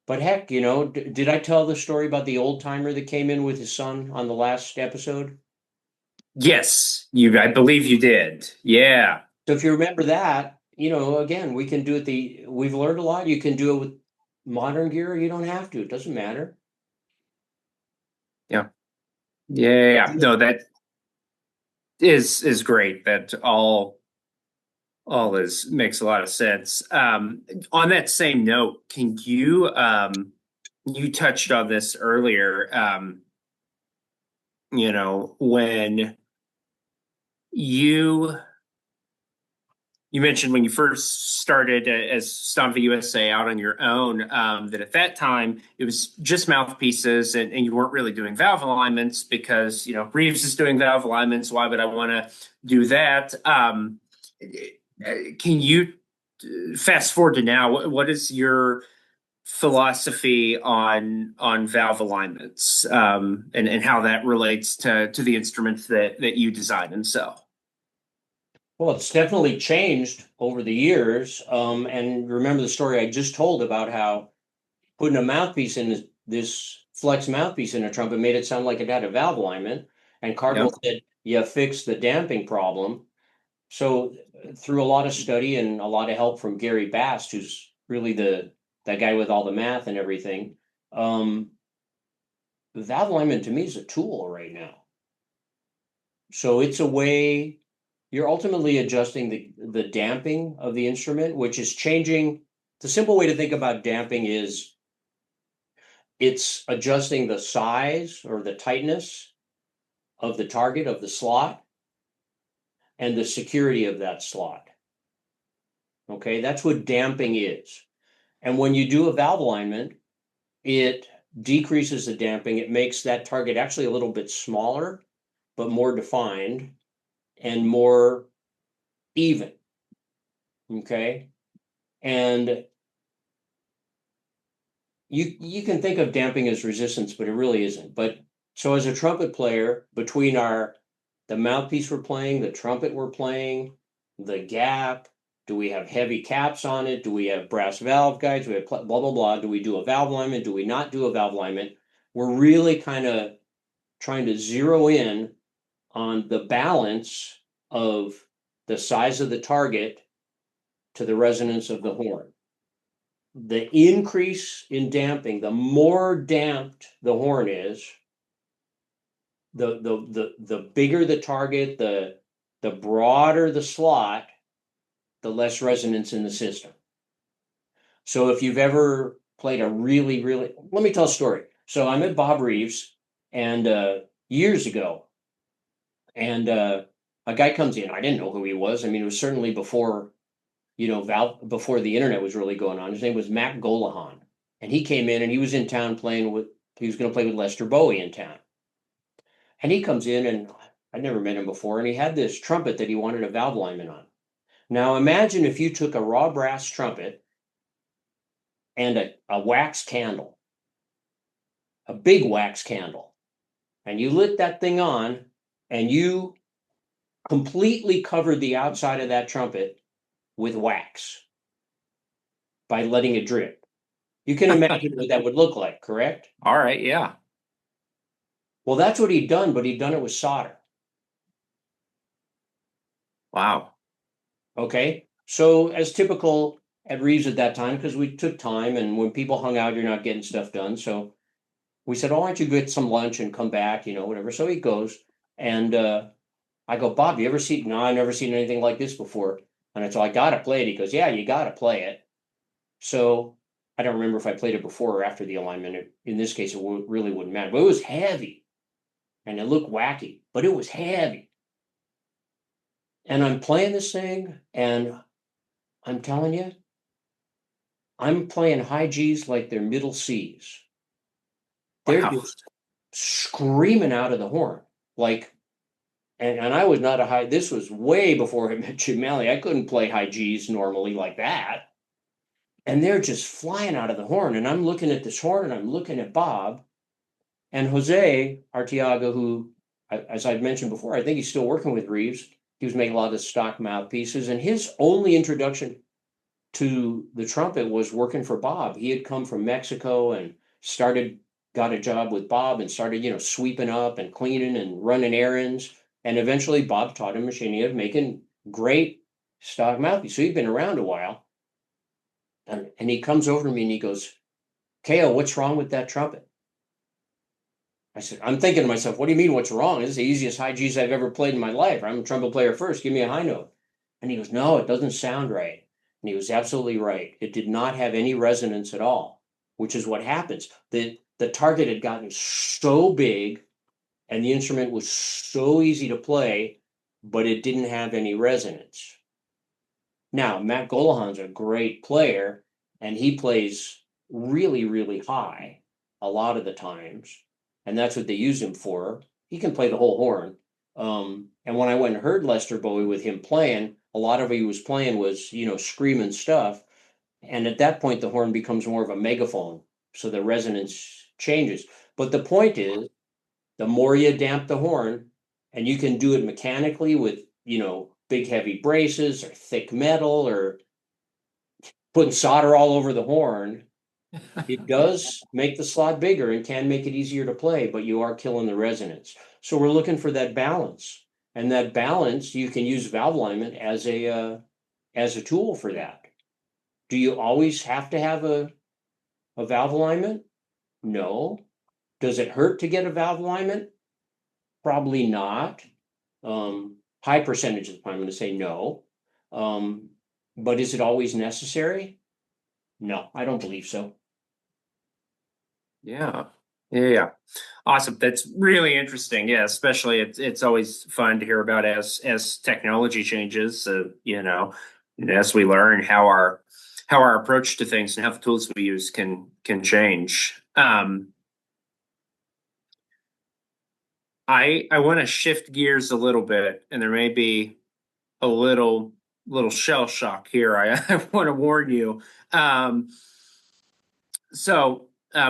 But heck, did I tell the story about the old timer that came in with his son on the last episode? Yes, I believe you did. Yeah. So if you remember that, again, we can do it we've learned a lot. You can do it with modern gear. You don't have to. It doesn't matter. Yeah. Yeah. No, that is great. That all is makes a lot of sense. On that same note, can you you touched on this earlier, when you you mentioned when you first started as Stomvi USA out on your own, that at that time it was just mouthpieces and you weren't really doing valve alignments because, Reeves is doing valve alignments. Why would I want to do that? Can you fast forward to now? What is your philosophy on valve alignments, and how that relates to the instruments that you design and sell? Well, it's definitely changed over the years. And remember the story I just told about how putting a mouthpiece in this flex mouthpiece in a trumpet made it sound like it had a valve alignment. And Yeah. Cardinal said, "You fixed the damping problem." So through a lot of study and a lot of help from Gary Bast, who's really that guy with all the math and everything, um, valve alignment to me is a tool right now. So it's a way you're ultimately adjusting the damping of the instrument, which is changing. The simple way to think about damping is it's adjusting the size or the tightness of the target of the slot and the security of that slot. Okay, that's what damping is. And when you do a valve alignment, it decreases the damping. It makes that target actually a little bit smaller, but more defined and more even. Okay. And you can think of damping as resistance, but it really isn't. But so as a trumpet player, between the mouthpiece we're playing, the trumpet we're playing, the gap, do we have heavy caps on it? Do we have brass valve guides? Do we have blah blah blah? Do we do a valve alignment? Do we not do a valve alignment? We're really kind of trying to zero in on the balance of the size of the target to the resonance of the horn. The increase in damping, the more damped the horn is, the bigger the target, the broader the slot, the less resonance in the system. So if you've ever played let me tell a story. So I'm at Bob Reeves and years ago, and a guy comes in. I didn't know who he was. I mean, it was certainly before before the internet was really going on. His name was Matt Golahan. And he came in and he was in town he was going to play with Lester Bowie in town. And he comes in and I'd never met him before. And he had this trumpet that he wanted a valve alignment on. Now imagine if you took a raw brass trumpet and a wax candle, a big wax candle, and you lit that thing on and you completely covered the outside of that trumpet with wax by letting it drip. You can imagine what that would look like, correct? All right. Yeah. Well, that's what he'd done, but he'd done it with solder. Wow. Okay. So, as typical at Reeves at that time, because we took time and when people hung out, you're not getting stuff done. So, we said, "Oh, why don't you get some lunch and come back, whatever." So he goes. And I go, "Bob, you ever seen?" No, I've never seen anything like this before. And I said, "I got to play it." He goes, "Yeah, you got to play it." So, I don't remember if I played it before or after the alignment. In this case, it really wouldn't matter. But it was heavy and it looked wacky, but it was heavy. And I'm playing this thing, and I'm telling you, I'm playing high G's like they're middle C's. They're Wow. just screaming out of the horn. Like and I was not a high, this was way before I met Jim Malley. I couldn't play high G's normally like that. And they're just flying out of the horn. And I'm looking at this horn and I'm looking at Bob and Jose Arteaga, who, as I've mentioned before, I think he's still working with Reeves. He was making a lot of stock mouthpieces. And his only introduction to the trumpet was working for Bob. He had come from Mexico and got a job with Bob and started, sweeping up and cleaning and running errands. And eventually Bob taught him machining of making great stock mouthpiece. So he'd been around a while. And he comes over to me and he goes, "Kale, what's wrong with that trumpet?" I said, I'm thinking to myself, what do you mean what's wrong? This is the easiest high G's I've ever played in my life. I'm a trumpet player first. Give me a high note. And he goes, "No, it doesn't sound right." And he was absolutely right. It did not have any resonance at all, which is what happens. The target had gotten so big and the instrument was so easy to play, but it didn't have any resonance. Now, Matt Golahan's a great player, and he plays really, really high a lot of the times, and that's what they use him for. He can play the whole horn. And when I went and heard Lester Bowie with him playing, a lot of what he was playing was, screaming stuff. And at that point, the horn becomes more of a megaphone, so the resonance changes. But the point is, the more you damp the horn, and you can do it mechanically with, big heavy braces or thick metal or putting solder all over the horn, it does make the slot bigger and can make it easier to play, but you are killing the resonance. So we're looking for that balance. And that balance, you can use valve alignment as a tool for that. Do you always have to have a valve alignment? No. Does it hurt to get a valve alignment? Probably not. High percentage of the time, I'm going to say no. But is it always necessary? No, I don't believe so. Yeah. Yeah. Awesome. That's really interesting. Yeah, especially it's always fun to hear about as technology changes, and as we learn how our approach to things and how the tools we use can change. I want to shift gears a little bit, and there may be a little shell shock here. I want to warn you.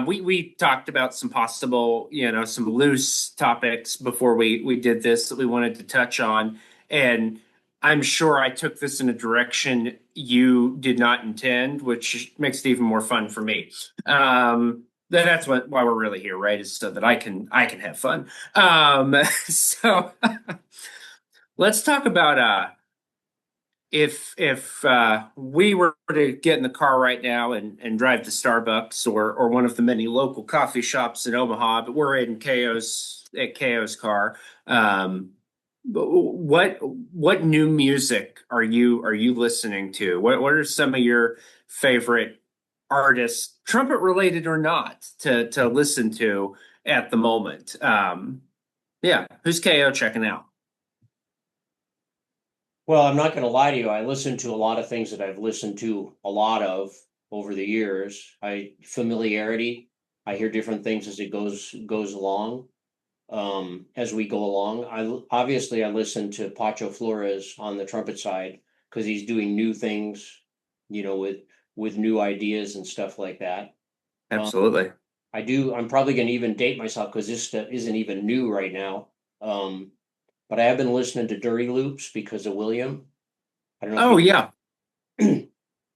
We talked about some possible, some loose topics before we did this that we wanted to touch on, and I'm sure I took this in a direction you did not intend, which makes it even more fun for me. That's why we're really here, right? Is so that I can have fun. So let's talk about if we were to get in the car right now and drive to Starbucks or one of the many local coffee shops in Omaha, but we're in KO's car. What new music are you listening to? What are some of your favorite artists, trumpet related or not, to listen to at the moment? Yeah, who's KO checking out? Well, I'm not going to lie to you. I listen to a lot of things that I've listened to a lot of over the years. Familiarity. I hear different things as it goes along. As we go along, I listen to Pacho Flores on the trumpet side because he's doing new things, with new ideas and stuff like that. Absolutely. I do. I'm probably going to even date myself because this stuff isn't even new right now. But I have been listening to Dirty Loops because of William. I don't know. Oh, yeah.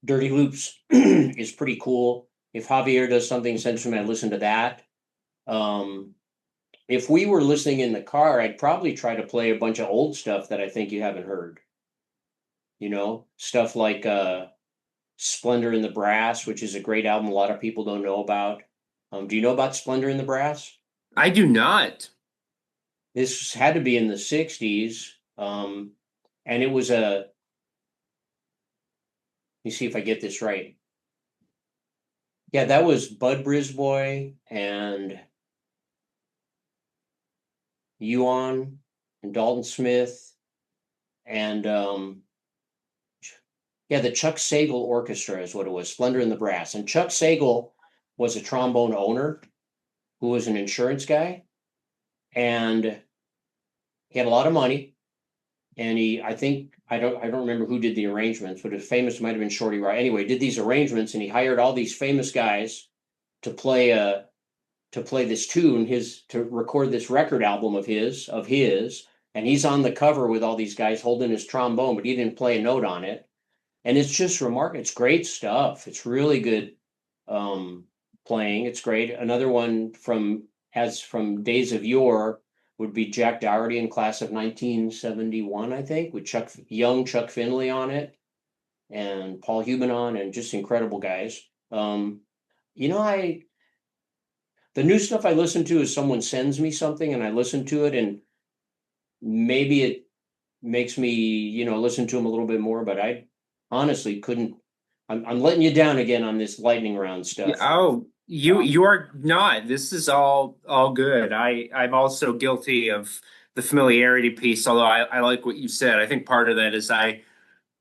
Dirty Loops is pretty cool. If Javier does something sense I listen to that. If we were listening in the car, I'd probably try to play a bunch of old stuff that I think you haven't heard. Stuff like Splendor in the Brass, which is a great album a lot of people don't know about. Do you know about Splendor in the Brass? I do not. This had to be in the 60s. And it was let me see if I get this right. Yeah, that was Bud Brisboy and Yuan and Dalton Smith and the Chuck Sagal Orchestra is what it was, Splendor in the Brass. And Chuck Sagal was a trombone owner who was an insurance guy. And he had a lot of money, and I don't remember who did the arrangements, but it famous might have been Shorty Rock. Anyway, did these arrangements, and he hired all these famous guys to play this tune, to record this record album of his, and he's on the cover with all these guys holding his trombone, but he didn't play a note on it. And it's just remarkable. It's great stuff. It's really good playing. It's great. Another one from Days of Yore would be Jack Dougherty in Class of 1971, I think, with Chuck Finley on it, and Paul Hubenon, and just incredible guys. You know, the new stuff I listen to is someone sends me something and I listen to it, and maybe it makes me, listen to them a little bit more, but I honestly couldn't. I'm letting you down again on this lightning round Yeah, stuff. oh, you are not. This is all good. I'm also guilty of the familiarity piece, although I like what you said. I think part of that is I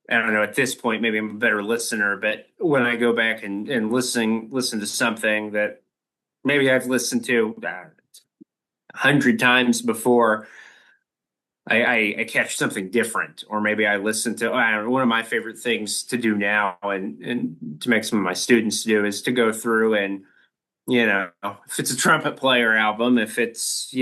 don't know, at this point, maybe I'm a better listener, but when I go back and listen to something that maybe I've listened to 100 times before, I catch something different, or maybe I listen to, I don't know, one of my favorite things to do now and to make some of my students do is to go through and, if it's a trumpet player album, if it's,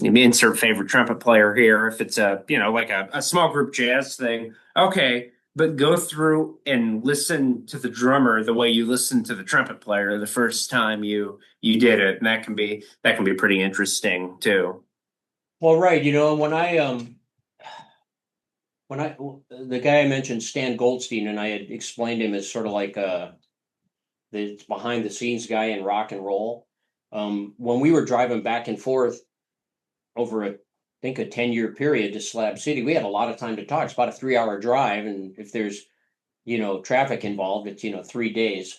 insert favorite trumpet player here, if it's like a small group jazz thing, okay, but go through and listen to the drummer the way you listen to the trumpet player the first time you did it, and that can be pretty interesting too. Well, right. When I the guy I mentioned, Stan Goldstein, and I had explained him as sort of like the behind the scenes guy in rock and roll. When we were driving back and forth over I think a 10-year period to Slab City, we had a lot of time to talk. It's about a 3-hour drive, and if there's traffic involved, it's 3 days.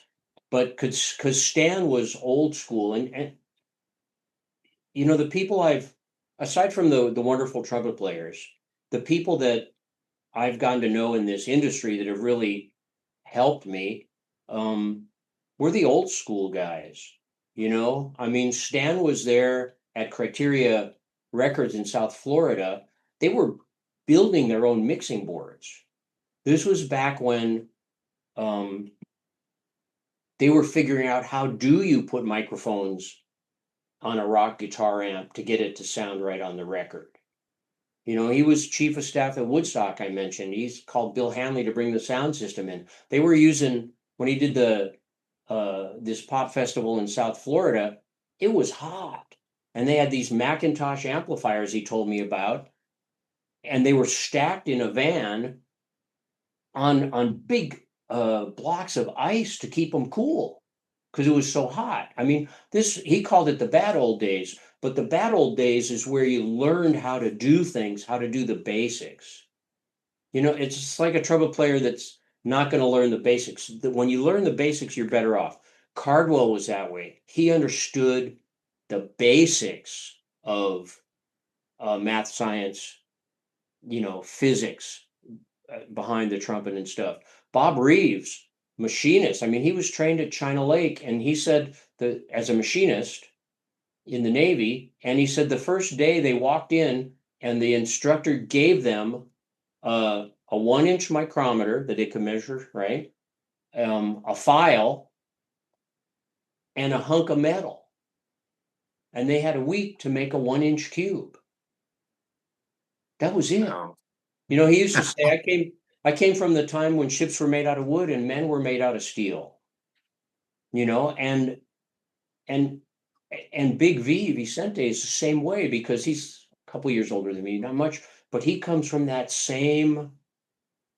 But because Stan was old school, and the people aside from the wonderful trumpet players, the people that I've gotten to know in this industry that have really helped me, were the old school guys. I mean, Stan was there at Criteria Records in South Florida. They were building their own mixing boards. This was back when they were figuring out, how do you put microphones on a rock guitar amp to get it to sound right on the record. He was chief of staff at Woodstock, I mentioned. He's called Bill Hanley to bring the sound system in. They were using, when he did this pop festival in South Florida, it was hot. And they had these Macintosh amplifiers he told me about, and they were stacked in a van on big blocks of ice to keep them cool because it was so hot. I mean, he called it the bad old days, but the bad old days is where you learned how to do things, how to do the basics. It's just like a trumpet player that's not going to learn the basics. When you learn the basics, you're better off. Cardwell was that way. He understood the basics of math, science, physics behind the trumpet and stuff. Bob Reeves, machinist. I mean, he was trained at China Lake, and he said that as a machinist in the Navy, and he said the first day they walked in and the instructor gave them a 1-inch micrometer that they could measure, right? A file and a hunk of metal. And they had a week to make a 1-inch cube. That was it. Oh. He used to say, I came from the time when ships were made out of wood and men were made out of steel. And Big V Vicente is the same way, because he's a couple years older than me, not much, but he comes from that same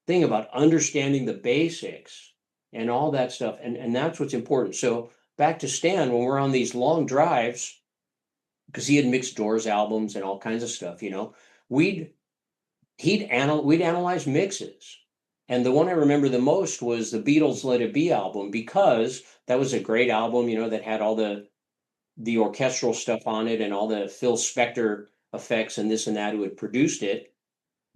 thing about understanding the basics and all that stuff. And that's what's important. So back to Stan, when we're on these long drives, because he had mixed Doors albums and all kinds of stuff, we'd analyze mixes. And the one I remember the most was the Beatles' Let It Be album, because that was a great album, that had all the orchestral stuff on it and all the Phil Spector effects and this and that, who had produced it.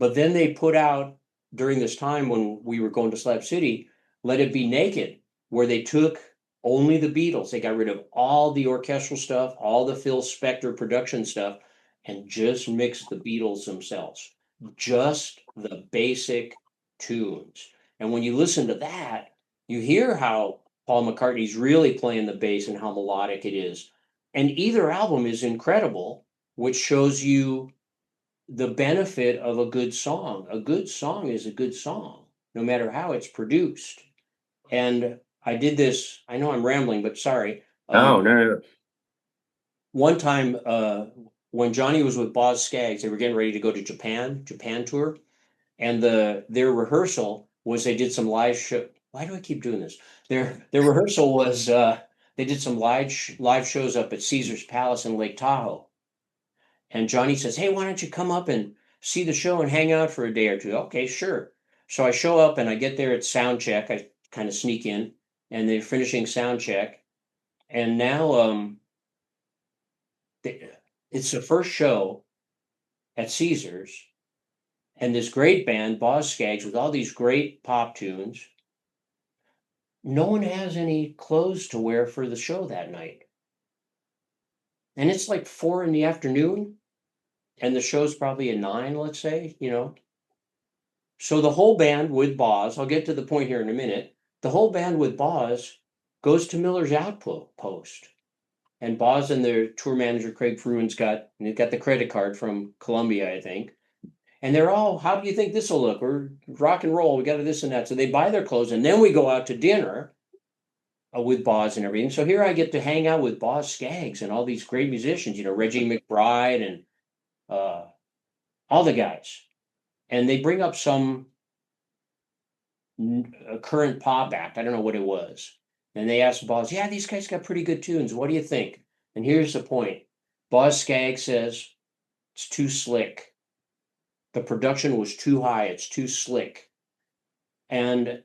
But then they put out, during this time when we were going to Slab City, Let It Be Naked, where they took only the Beatles. They got rid of all the orchestral stuff, all the Phil Spector production stuff, and just mix the Beatles themselves, just the basic tunes. And when you listen to that, you hear how Paul McCartney's really playing the bass and how melodic it is. And either album is incredible, which shows you the benefit of a good song. A good song is a good song, no matter how it's produced. And I did this, I know I'm rambling, but sorry. Oh, no. One time, when Johnny was with Boz Scaggs, they were getting ready to go to Japan tour, and their rehearsal was they did some live show. Why do I keep doing this? Their rehearsal was they did some live shows up at Caesar's Palace in Lake Tahoe, and Johnny says, "Hey, why don't you come up and see the show and hang out for a day or two?" Okay, sure. So I show up and I get there at sound check. I kind of sneak in, and they're finishing sound check, and now it's the first show at Caesars, and this great band, Boz Scaggs, with all these great pop tunes. No one has any clothes to wear for the show that night. And it's like 4 in the afternoon, and the show's probably at 9, let's say, you know. So the whole band with Boz, I'll get to the point here in a minute. The whole band with Boz goes to Miller's Outpost. And Boz and their tour manager, Craig Fruin's got the credit card from Columbia, I think. And they're all, how do you think this will look? We're rock and roll. We got this and that. So they buy their clothes, and then we go out to dinner with Boz and everything. So here I get to hang out with Boz Scaggs and all these great musicians, you know, Reggie McBride and uh, all the guys. And they bring up some current pop act. I don't know what it was. And they asked Boz, yeah, these guys got pretty good tunes. What do you think? And here's the point. Boz Scaggs says, it's too slick. The production was too high. It's too slick. And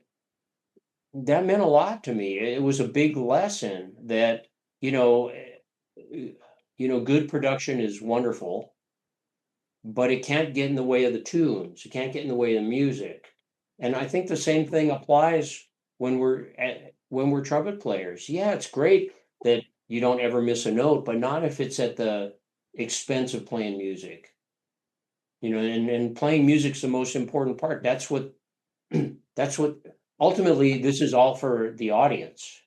that meant a lot to me. It was a big lesson that, you know, good production is wonderful, but it can't get in the way of the tunes. It can't get in the way of the music. And I think the same thing applies when we're trumpet players. Yeah, it's great that you don't ever miss a note, but not if it's at the expense of playing music. You know, and playing music's the most important part. That's what ultimately this is all for the audience.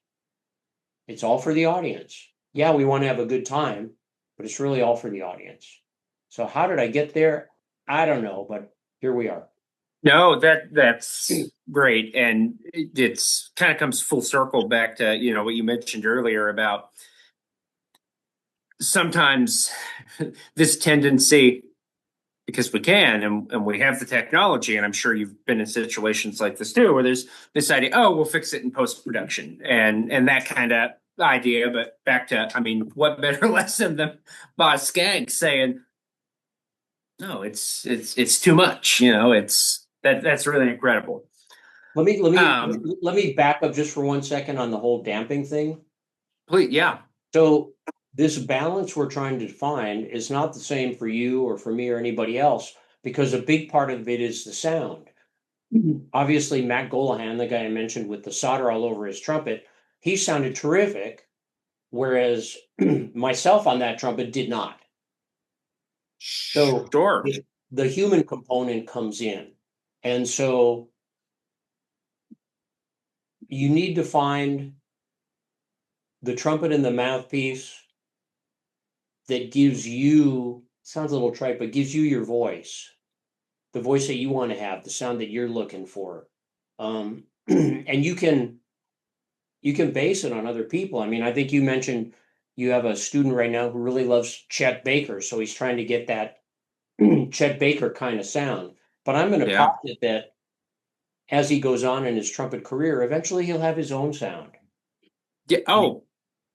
It's all for the audience. Yeah, we want to have a good time, but it's really all for the audience. So how did I get there? I don't know, but here we are. No, that's great, and it's kind of comes full circle back to what you mentioned earlier about sometimes this tendency, because we can and we have the technology, and I'm sure you've been in situations like this too, where there's this idea, oh, we'll fix it in post-production and that kind of idea. But back to, I mean, what better lesson than Boz Scaggs saying, no, it's too much, that's really incredible. Let me back up just for 1 second on the whole damping thing. Please, yeah. So this balance we're trying to find is not the same for you or for me or anybody else, because a big part of it is the sound. Obviously, Matt Golahan, the guy I mentioned with the solder all over his trumpet, he sounded terrific, whereas myself on that trumpet did not. So Sure. the human component comes in. And so you need to find the trumpet and the mouthpiece that gives you, sounds a little trite, but gives you your voice, the voice that you want to have, the sound that you're looking for. And you can base it on other people. I mean, I think you mentioned you have a student right now who really loves Chet Baker, so he's trying to get that Chet Baker kind of sound. But I'm going to posit that as he goes on in his trumpet career, eventually he'll have his own sound. Yeah. Oh,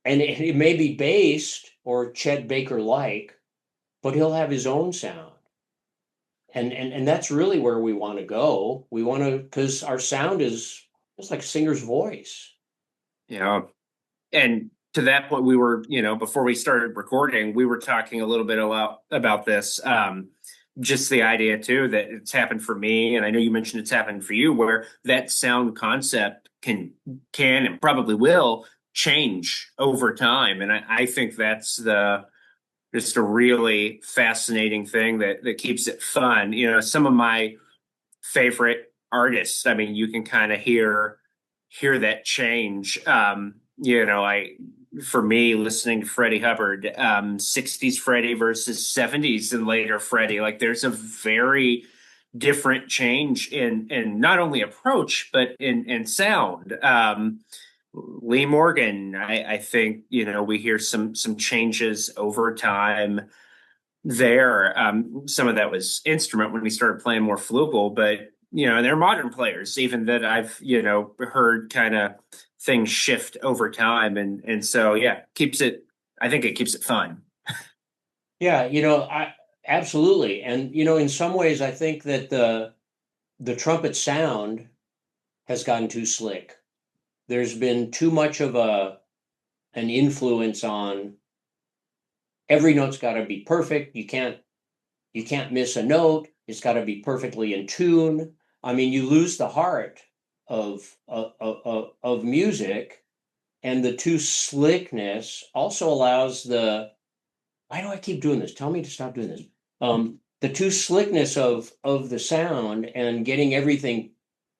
and it may be based or Chet Baker like, but he'll have his own sound. And that's really where we want to go. We want to, because our sound is just like a singer's voice. Yeah. And to that point, we were, before we started recording, we were talking a little bit about this. Just the idea too that it's happened for me, and I know you mentioned it's happened for you, where that sound concept can and probably will change over time. And I think that's the just a really fascinating thing that keeps it fun. You know, some of my favorite artists, I mean, you can kind of hear that change. You know, for me, listening to Freddie Hubbard, 60s Freddie versus 70s and later Freddie, like there's a very different change in not only approach but in sound. Lee Morgan, I think, you know, we hear some changes over time there. Some of that was instrument when we started playing more flugel, but you know, they're modern players, even that I've, you know, heard kind of things shift over time. And so yeah, keeps it, I think it keeps it fun. Yeah, I absolutely. And in some ways I think that the trumpet sound has gotten too slick. There's been too much of an influence on every note's got to be perfect. You can't miss a note. It's got to be perfectly in tune. I mean, you lose the heart of music, and the too slickness also allows the. Why do I keep doing this? Tell me to stop doing this. The too slickness of the sound and getting everything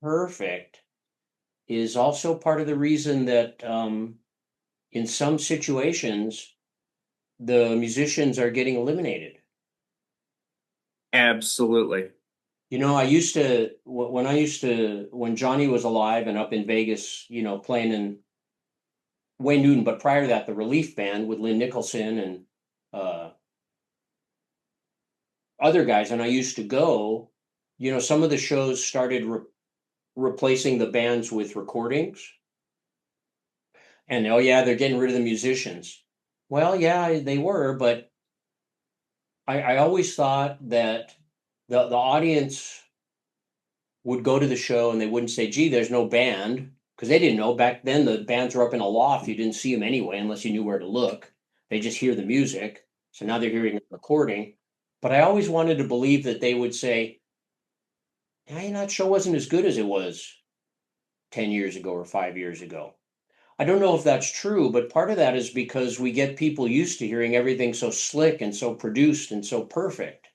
perfect is also part of the reason that in some situations the musicians are getting eliminated. Absolutely. When Johnny was alive and up in Vegas, playing in Wayne Newton, but prior to that, the Relief Band with Lynn Nicholson and uh, other guys, and I used to go. Some of the shows started replacing the bands with recordings, and oh yeah, they're getting rid of the musicians. Well, yeah, they were, but I always thought that the audience would go to the show and they wouldn't say, gee, there's no band. Because they didn't know back then the bands were up in a loft. You didn't see them anyway unless you knew where to look. They just hear the music. So now they're hearing a recording. But I always wanted to believe that they would say, hey, that show wasn't as good as it was 10 years ago or 5 years ago. I don't know if that's true, but part of that is because we get people used to hearing everything so slick and so produced and so perfect.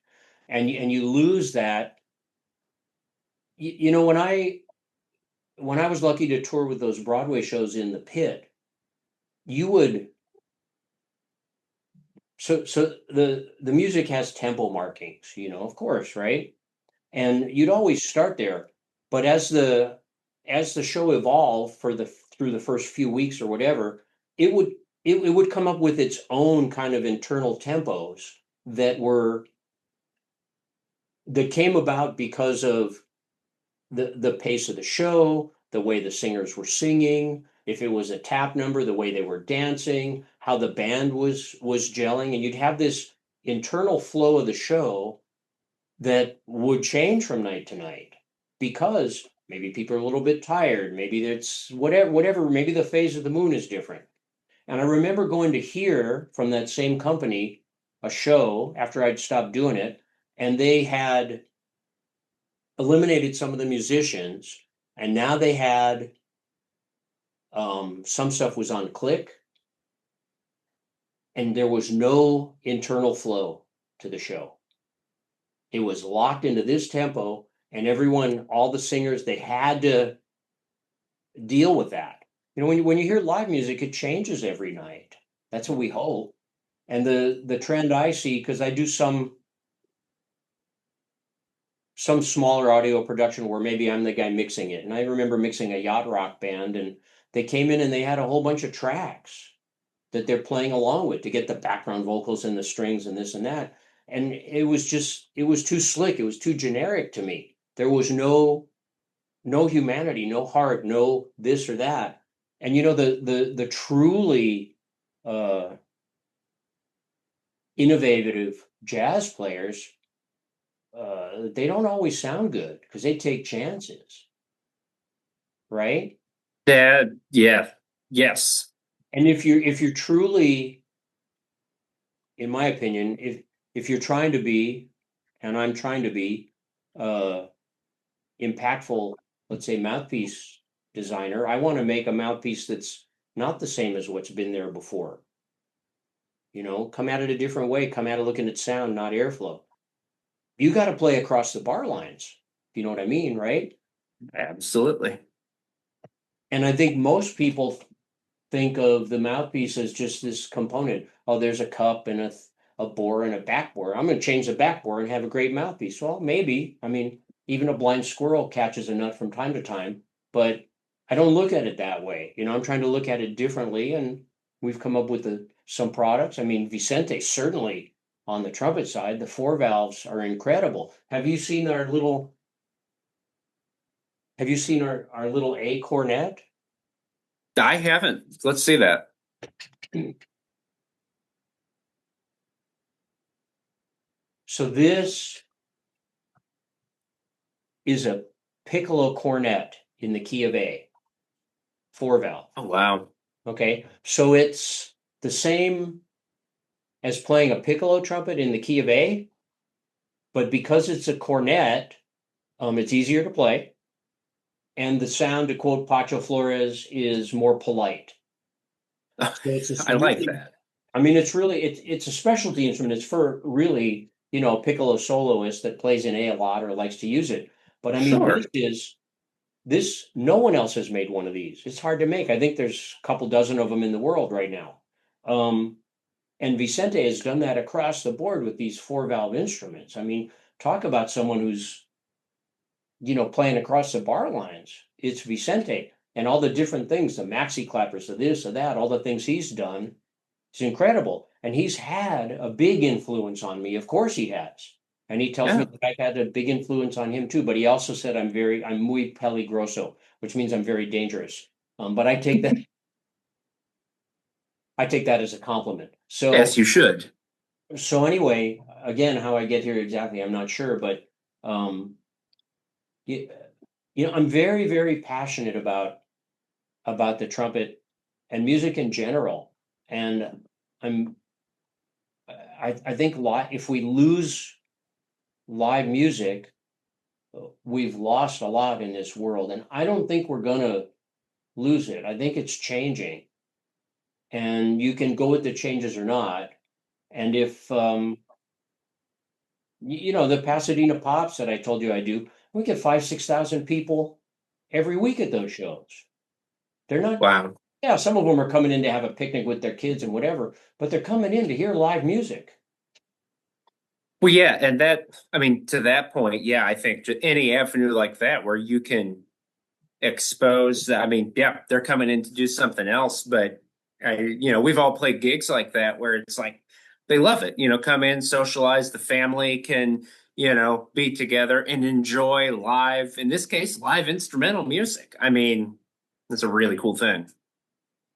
And you lose that. When I was lucky to tour with those Broadway shows in the pit, you would so the music has tempo markings, of course, right? And you'd always start there. But as the show evolved through the first few weeks or whatever, it would come up with its own kind of internal tempos that were that came about because of the pace of the show, the way the singers were singing, if it was a tap number, the way they were dancing, how the band was gelling, and you'd have this internal flow of the show that would change from night to night because maybe people are a little bit tired, maybe it's whatever, maybe the phase of the moon is different. And I remember going to hear from that same company a show after I'd stopped doing it, and they had eliminated some of the musicians, and now they had some stuff was on click, and there was no internal flow to the show. It was locked into this tempo, and everyone, all the singers, they had to deal with that. When you hear live music, it changes every night. That's what we hope. And the trend I see, because I do some smaller audio production where maybe I'm the guy mixing it. And I remember mixing a yacht rock band, and they came in and they had a whole bunch of tracks that they're playing along with to get the background vocals and the strings and this and that. And it was too slick. It was too generic to me. There was no humanity, no heart, no this or that. And the truly uh, innovative jazz players, they don't always sound good because they take chances, right? That, yeah, yes. And if you're truly, in my opinion, if you're trying to be, and I'm trying to be, uh, impactful, let's say mouthpiece designer, I want to make a mouthpiece that's not the same as what's been there before. come at it a different way, come at it looking at sound, not airflow. You got to play across the bar lines. You know what I mean, right? Absolutely. And I think most people think of the mouthpiece as just this component. Oh, there's a cup and a bore and a back bore. I'm going to change the back bore and have a great mouthpiece. Well, maybe. I mean, even a blind squirrel catches a nut from time to time, but I don't look at it that way. I'm trying to look at it differently, and we've come up with some products. I mean, Vicente certainly on the trumpet side, the four valves are incredible. Have you seen our little A cornet? I haven't. Let's see that. So this is a piccolo cornet in the key of A, four valve. Oh, wow. Okay, so it's the same as playing a piccolo trumpet in the key of A, but because it's a cornet, it's easier to play, and the sound, to quote Pacho Flores, is more polite. So it's I like that. I mean, it's a specialty instrument. It's for really, a piccolo soloist that plays in A a lot or likes to use it. But I mean, Sure. no one else has made one of these. It's hard to make. I think there's a couple dozen of them in the world right now. And Vicente has done that across the board with these four valve instruments. I mean, talk about someone who's, playing across the bar lines. It's Vicente and all the different things, the maxi clappers, the this, or that, all the things he's done. It's incredible. And he's had a big influence on me. Of course he has. And he tells me Yeah. that I've had a big influence on him too. But he also said I'm muy peligroso, which means I'm very dangerous. But I take that as a compliment. Yes, you should. So anyway, again, how I get here exactly, I'm not sure, but um, you, I'm very, very passionate about the trumpet and music in general. And I'm I think if we lose live music, we've lost a lot in this world. And I don't think we're gonna lose it. I think it's changing. And you can go with the changes or not. And if the Pasadena Pops that I told you I do, we get 5,000-6,000 people every week at those shows. They're not, Wow. yeah, some of them are coming in to have a picnic with their kids and whatever, but they're coming in to hear live music. Well, yeah, and I mean, to that point, yeah, I think any avenue like that where you can expose, I mean, yeah, they're coming in to do something else, but we've all played gigs like that where it's like they love it, come in, socialize, the family can, be together and enjoy live, in this case, live instrumental music. I mean, it's a really cool thing.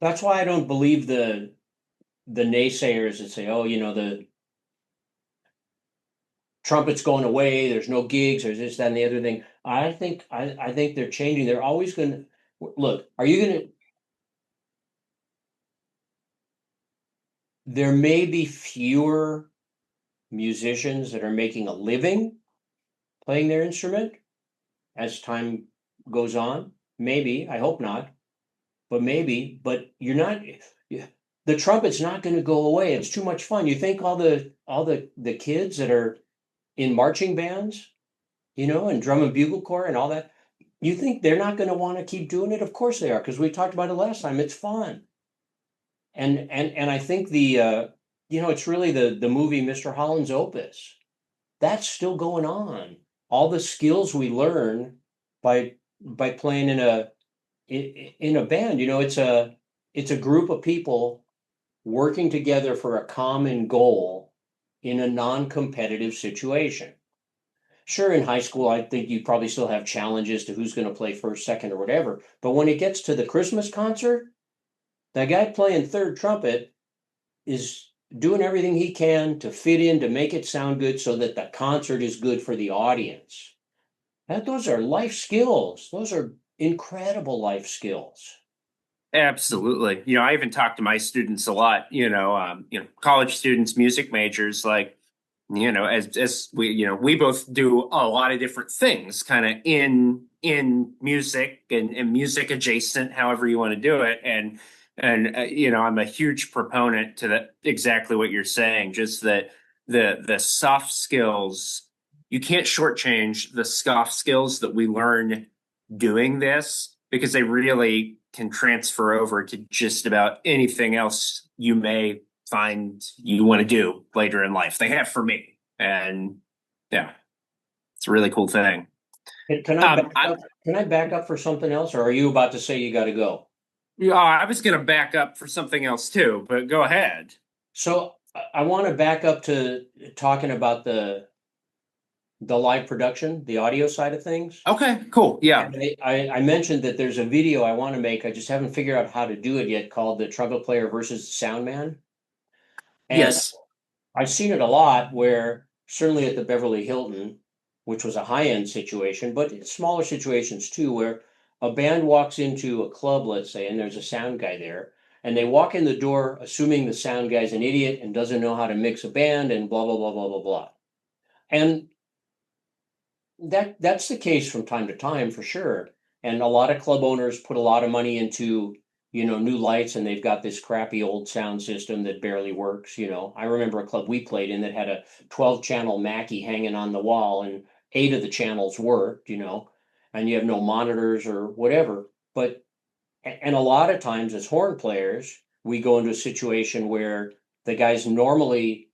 That's why I don't believe the naysayers that say, oh, the trumpet's going away, there's no gigs, there's this, that, and the other thing. I think they're changing. They're always gonna look, there may be fewer musicians that are making a living playing their instrument as time goes on. Maybe, I hope not, but maybe, but you're not, the trumpet's not going to go away. It's too much fun. You think all the kids that are in marching bands, and drum and bugle corps and all that, you think they're not going to want to keep doing it? Of course they are, because we talked about it last time. It's fun. And I think it's really the movie Mr. Holland's Opus. That's still going on. All the skills we learn by playing in a band, it's a group of people working together for a common goal in a non-competitive situation. Sure, in high school, I think you probably still have challenges to who's going to play first, second, or whatever. But when it gets to the Christmas concert, that guy playing third trumpet is doing everything he can to fit in, to make it sound good so that the concert is good for the audience. Those are life skills. Those are incredible life skills. Absolutely. I even talk to my students a lot, college students, music majors, like, as we both do a lot of different things kind of in music and music adjacent, however you want to do it. And, And I'm a huge proponent to that, exactly what you're saying, just that the soft skills, you can't shortchange the soft skills that we learn doing this, because they really can transfer over to just about anything else you may find you want to do later in life. They have for me. And yeah, it's a really cool thing. Can I back I, up? Can I back up for something else, or are you about to say you got to go? yeah, I was going to back up for something else too, but go ahead. So I want to back up to talking about the live production, the audio side of things. Okay, cool. Yeah. And I mentioned that there's a video I want to make. I just haven't figured out how to do it yet, called the trumpet player versus the sound man. And Yes. I've seen it a lot where certainly at the Beverly Hilton, which was a high-end situation, but smaller situations too, where a band walks into a club, let's say, and there's a sound guy there, and they walk in the door assuming the sound guy's an idiot and doesn't know how to mix a band and blah, blah, blah, blah, blah, blah. And that's the case from time to time for sure. And a lot of club owners put a lot of money into, new lights, and they've got this crappy old sound system that barely works. I remember a club we played in that had a 12 channel Mackie hanging on the wall, and 8 of the channels worked, and you have no monitors or whatever. But and a lot of times as horn players, we go into a situation where the guys normally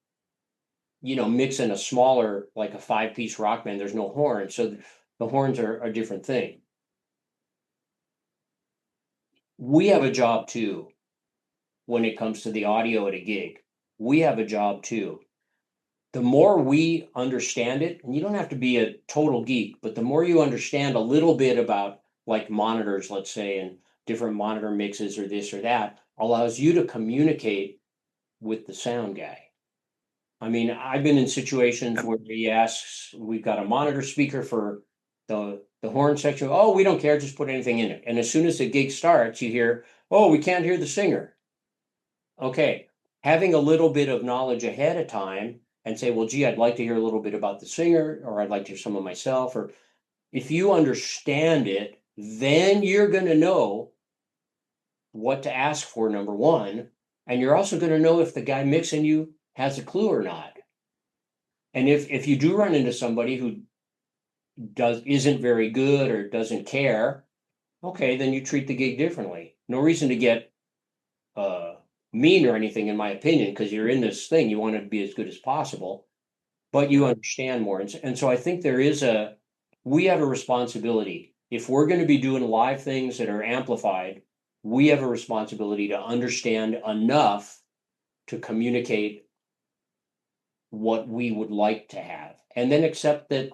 mix in a smaller, like a 5-piece rock band, there's no horns. So the horns are a different thing. We have a job too when it comes to the audio at a gig. We have a job too. The more we understand it, and you don't have to be a total geek, but the more you understand a little bit about like monitors, let's say, and different monitor mixes or this or that, allows you to communicate with the sound guy. I mean, I've been in situations where he asks, we've got a monitor speaker for the horn section. Oh, we don't care, just put anything in it. And as soon as the gig starts, you hear, oh, we can't hear the singer. Okay, having a little bit of knowledge ahead of time and say, well, gee, I'd like to hear a little bit about the singer, or I'd like to hear some of myself, or if you understand it, then you're going to know what to ask for, number one. And you're also going to know if the guy mixing you has a clue or not. And if you do run into somebody who isn't very good or doesn't care, okay, then you treat the gig differently. No reason to get uh, mean or anything, in my opinion, because you're in this thing. You want to be as good as possible, but you understand more. And so I think we have a responsibility. If we're going to be doing live things that are amplified, we have a responsibility to understand enough to communicate what we would like to have, and then accept that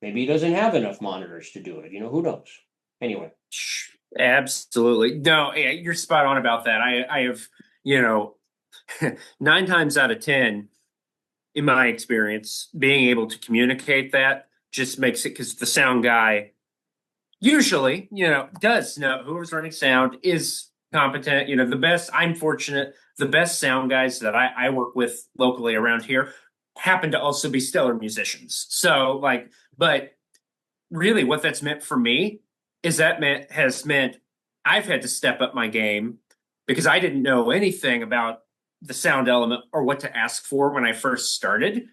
maybe he doesn't have enough monitors to do it. Who knows? Anyway. Absolutely. No, yeah, you're spot on about that. I have, 9 times out of 10, in my experience, being able to communicate that just makes it, because the sound guy usually, does know, whoever's running sound is competent. The best, I'm fortunate, the best sound guys that I work with locally around here happen to also be stellar musicians. So but really what that's meant for me is has meant I've had to step up my game, because I didn't know anything about the sound element or what to ask for when I first started.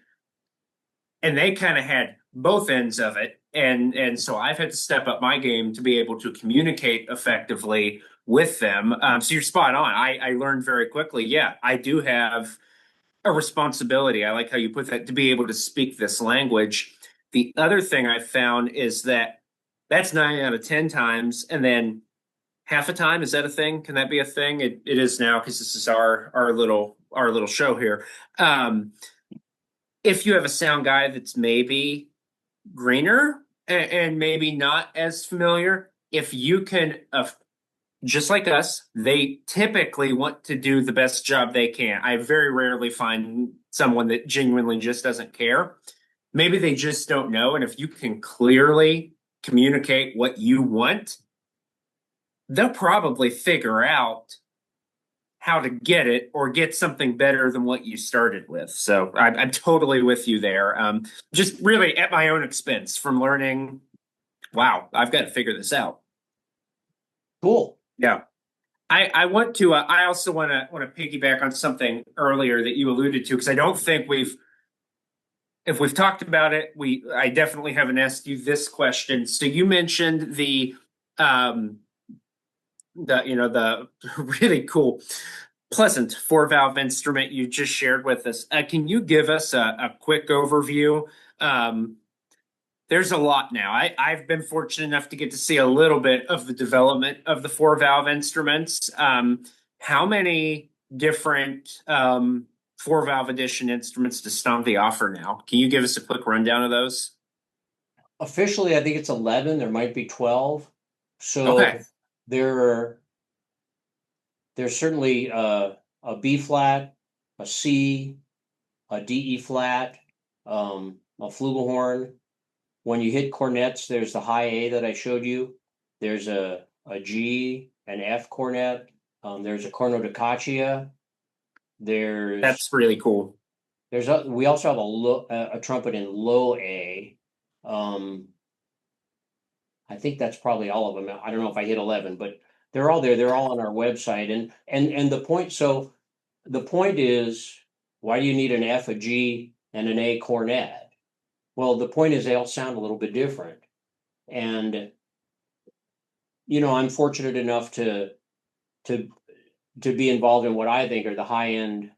And they kind of had both ends of it. And so I've had to step up my game to be able to communicate effectively with them. So you're spot on. I learned very quickly. Yeah, I do have a responsibility. I like how you put that, to be able to speak this language. The other thing I found is that that's 9 out of 10 times. And then half a time, is that a thing? Can that be a thing? It is now, because this is our little show here. If you have a sound guy that's maybe greener and maybe not as familiar, if you can, just like us, they typically want to do the best job they can. I very rarely find someone that genuinely just doesn't care. Maybe they just don't know. And if you can clearly communicate what you want, they'll probably figure out how to get it or get something better than what you started with. So I'm totally with you there. Just really at my own expense from learning, wow, I've got to figure this out. Cool. Yeah. I want to. I also want to piggyback on something earlier that you alluded to because I don't think if we've talked about it, I definitely haven't asked you this question. So you mentioned um the really cool, pleasant four valve instrument you just shared with us. Can you give us a quick overview? Um, there's a lot now. I've been fortunate enough to get to see a little bit of the development of the four valve instruments. How many different four valve edition instruments does Stomvi offer now? Can you give us a quick rundown of those? Officially, I think it's 11. There might be 12. So Okay, there are there's certainly a B flat, a C, a D E flat, a flugelhorn. When you hit cornets, there's the high A that I showed you. There's a G, an F cornet. There's a corno di caccia. There's that's really cool. we also have a trumpet in low A. Um, I think that's probably all of them. I don't know if I hit 11, but they're all there. They're all on our website. And the point, so the point is, why do you need an F, a G, and an A cornet? Well, the point is they all sound a little bit different. And I'm fortunate enough to to be involved in what I think are the high end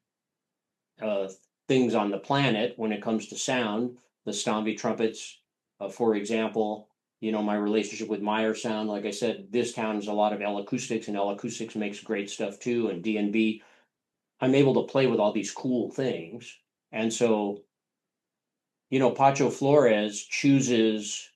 uh, things on the planet when it comes to sound. The Stomvi trumpets, for example. My relationship with Meyer Sound. Like I said, this town is a lot of L acoustics, and L acoustics makes great stuff too. And DNB, I'm able to play with all these cool things. And so, Pacho Flores chooses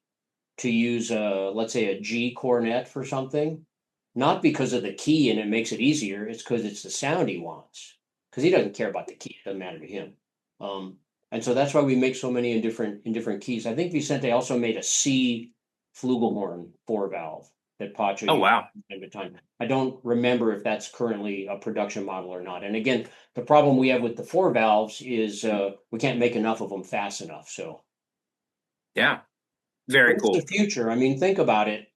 to use let's say a G cornet for something, not because of the key and it makes it easier. It's because it's the sound he wants. Because he doesn't care about the key; it doesn't matter to him. Um, and so that's why we make so many in different keys. I think Vicente also made a C flugelhorn four valve that Pacho Oh used wow. from time to time. I don't remember if that's currently a production model or not. And again, the problem we have with the four valves is we can't make enough of them fast enough. So, Yeah, but very it's the cool. future. I mean, think about it.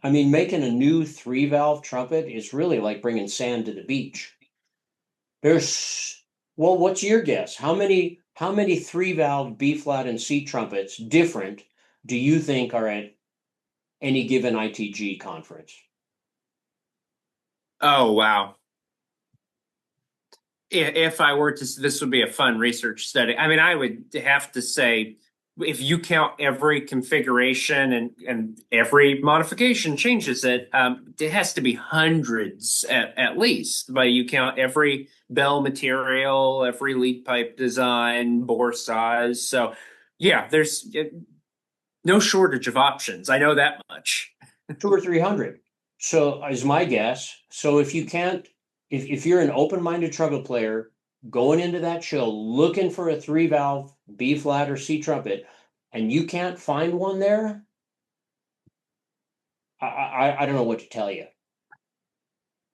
I mean, making a new three valve trumpet is really like bringing sand to the beach. There's, well, what's your guess? How many three valve B flat and C trumpets different do you think are at any given ITG conference? Oh wow. If I were to, this would be a fun research study. I mean, I would have to say, if you count every configuration and every modification changes it, it has to be hundreds at least. But you count every bell material, every lead pipe design, bore size. So, yeah, there's no shortage of options. I know that much. Two or 300. So is my guess. So if you can't, if you're an open-minded trumpet player going into that show looking for a three valve B flat or C trumpet, and you can't find one there, I don't know what to tell you.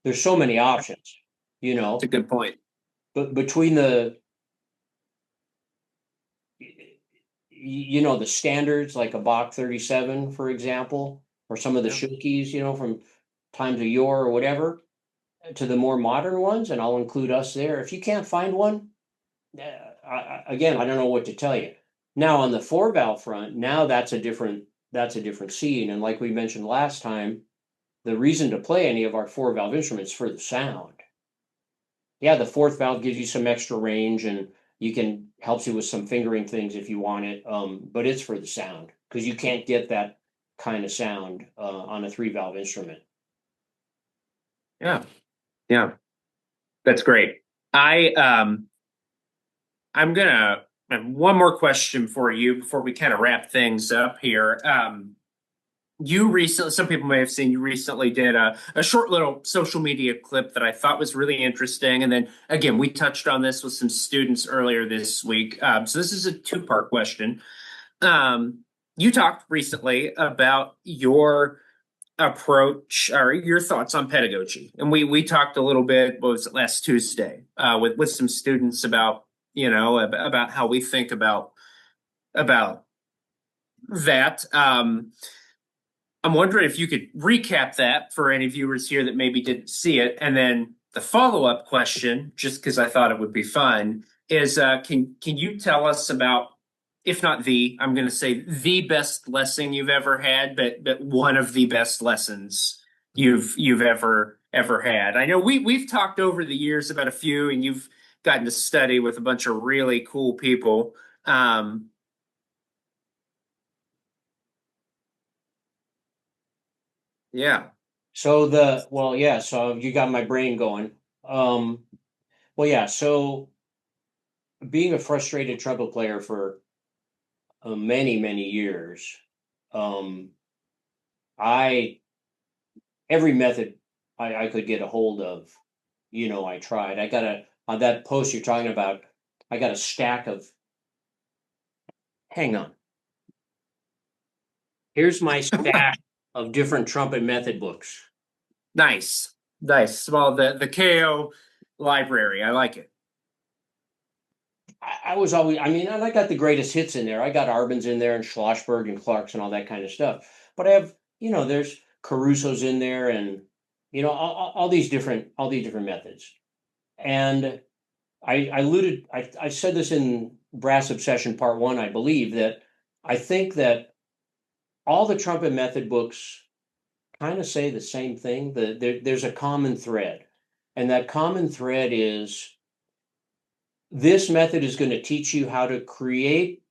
There's so many options, you It's a know, good point. but between the standards like a Bach 37, for example, or some of the Yeah. Shilkees, from times of yore or whatever, to the more modern ones, and I'll include us there. If you can't find one, again, I don't know what to tell you. Now on the four valve front, now that's a different scene, and like we mentioned last time, the reason to play any of our four valve instruments for the sound. Yeah, the fourth valve gives you some extra range, and you can helps you with some fingering things if you want it. But it's for the sound because you can't get that kind of sound on a three valve instrument. Yeah. Yeah. That's great. I I'm gonna I have one more question for you before we kind of wrap things up here. You recently, some people may have seen you recently did a short little social media clip that I thought was really interesting. And then again, we touched on this with some students earlier this week. So this is a two-part question. You talked recently about your approach or your thoughts on pedagogy, and we talked a little bit. What was it, last Tuesday, with some students about about how we think about that. I'm wondering if you could recap that for any viewers here that maybe didn't see it. And then the follow-up question, just because I thought it would be fun, is can you tell us about, if not the, I'm going to say the best lesson you've ever had, but one of the best lessons you've ever had? I know we've talked over the years about a few, and you've gotten to study with a bunch of really cool people. Um, yeah. So you got my brain going. Um, well, yeah, so being a frustrated trumpet player for many, many years, um, I every method I could get a hold of, I tried. On that post you're talking about, I got a stack of, hang on. Here's my stack of different trumpet method books. Nice. Nice. Well, the KO library, I like it. I was always, I mean, and I got the greatest hits in there. I got Arbin's in there and Schlossberg and Clark's and all that kind of stuff. But I have, there's Caruso's in there and, all these different methods. And I said this in Brass Obsession Part 1, I believe, that I think that all the trumpet method books kind of say the same thing. There's a common thread. And that common thread is this method is going to teach you how to create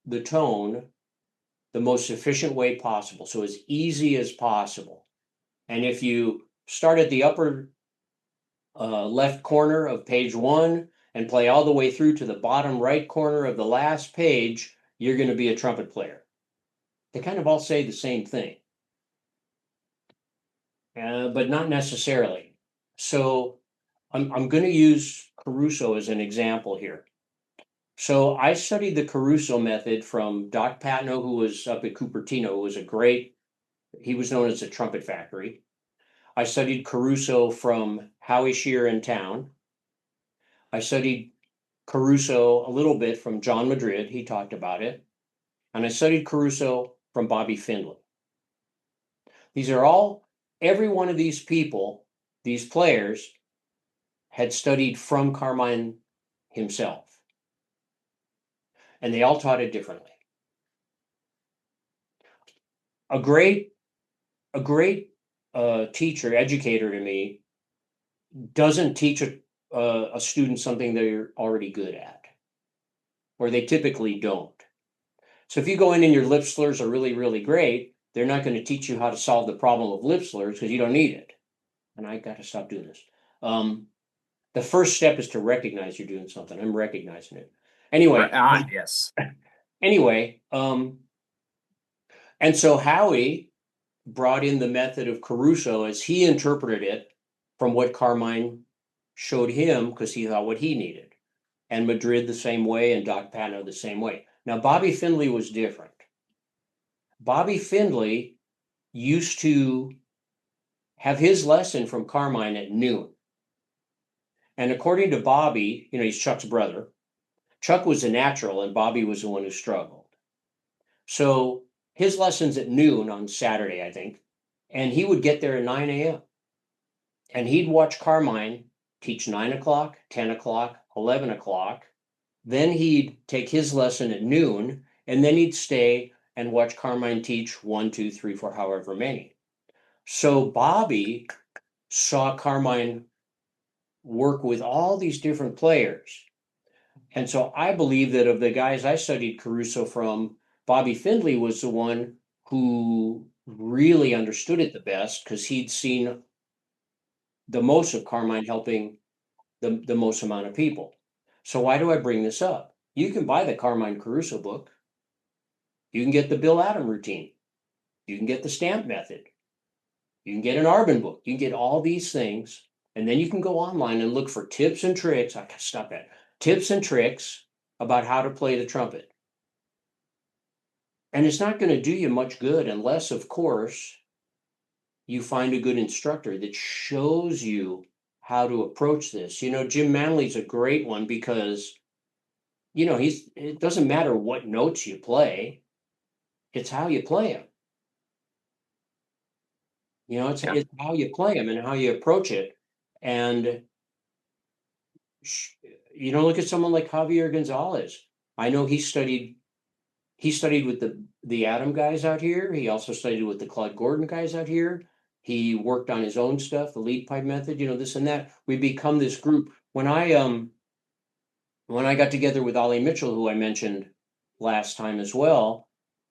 the tone the most efficient way possible, so as easy as possible. And if you start at the upper left corner of page 1 and play all the way through to the bottom right corner of the last page, you're going to be a trumpet player. They kind of all say the same thing, but not necessarily. So I'm going to use Caruso as an example here. So I studied the Caruso method from Doc Patno, who was up at Cupertino, who was he was known as the Trumpet Factory. I studied Caruso from Howie Shear in town. I studied Caruso a little bit from John Madrid. He talked about it. And I studied Caruso from Bobby Findlay. Every one of these people, these players, had studied from Carmine himself. And they all taught it differently. A great teacher, educator to me, doesn't teach a student something they're already good at, or they typically don't. So if you go in and your lip slurs are really, really great, they're not going to teach you how to solve the problem of lip slurs because you don't need it. And I got to stop doing this. The first step is to recognize you're doing something. I'm recognizing it. Anyway. Yes. Anyway, and so Howie brought in the method of Caruso as he interpreted it from what Carmine showed him because he thought what he needed. And Madrid the same way and Doc Patno the same way. Now, Bobby Findlay was different. Bobby Findlay used to have his lesson from Carmine at noon. And according to Bobby, he's Chuck's brother. Chuck was a natural and Bobby was the one who struggled. So his lesson's at noon on Saturday, I think, and he would get there at 9 a.m. And he'd watch Carmine teach 9 o'clock, 10 o'clock, 11 o'clock. Then he'd take his lesson at noon, and then he'd stay and watch Carmine teach 1, 2, 3, 4, however many. So Bobby saw Carmine work with all these different players. And so I believe that of the guys I studied Caruso from, Bobby Findlay was the one who really understood it the best because he'd seen the most of Carmine helping the most amount of people. So why do I bring this up? You can buy the Carmine Caruso book. You can get the Bill Adam routine. You can get the stamp method. You can get an Arbin book. You can get all these things. And then you can go online and look for tips and tricks. I can stop that. Tips and tricks about how to play the trumpet. And it's not going to do you much good unless, of course, you find a good instructor that shows you how to approach this. Jim Manley's a great one because, it doesn't matter what notes you play. It's how you play them. Yeah. It's how you play them and how you approach it. And look at someone like Javier Gonzalez. I know he studied with the Adam guys out here. He also studied with the Claude Gordon guys out here. He worked on his own stuff, the lead pipe method, this and that. We become this group. When I got together with Ollie Mitchell, who I mentioned last time as well,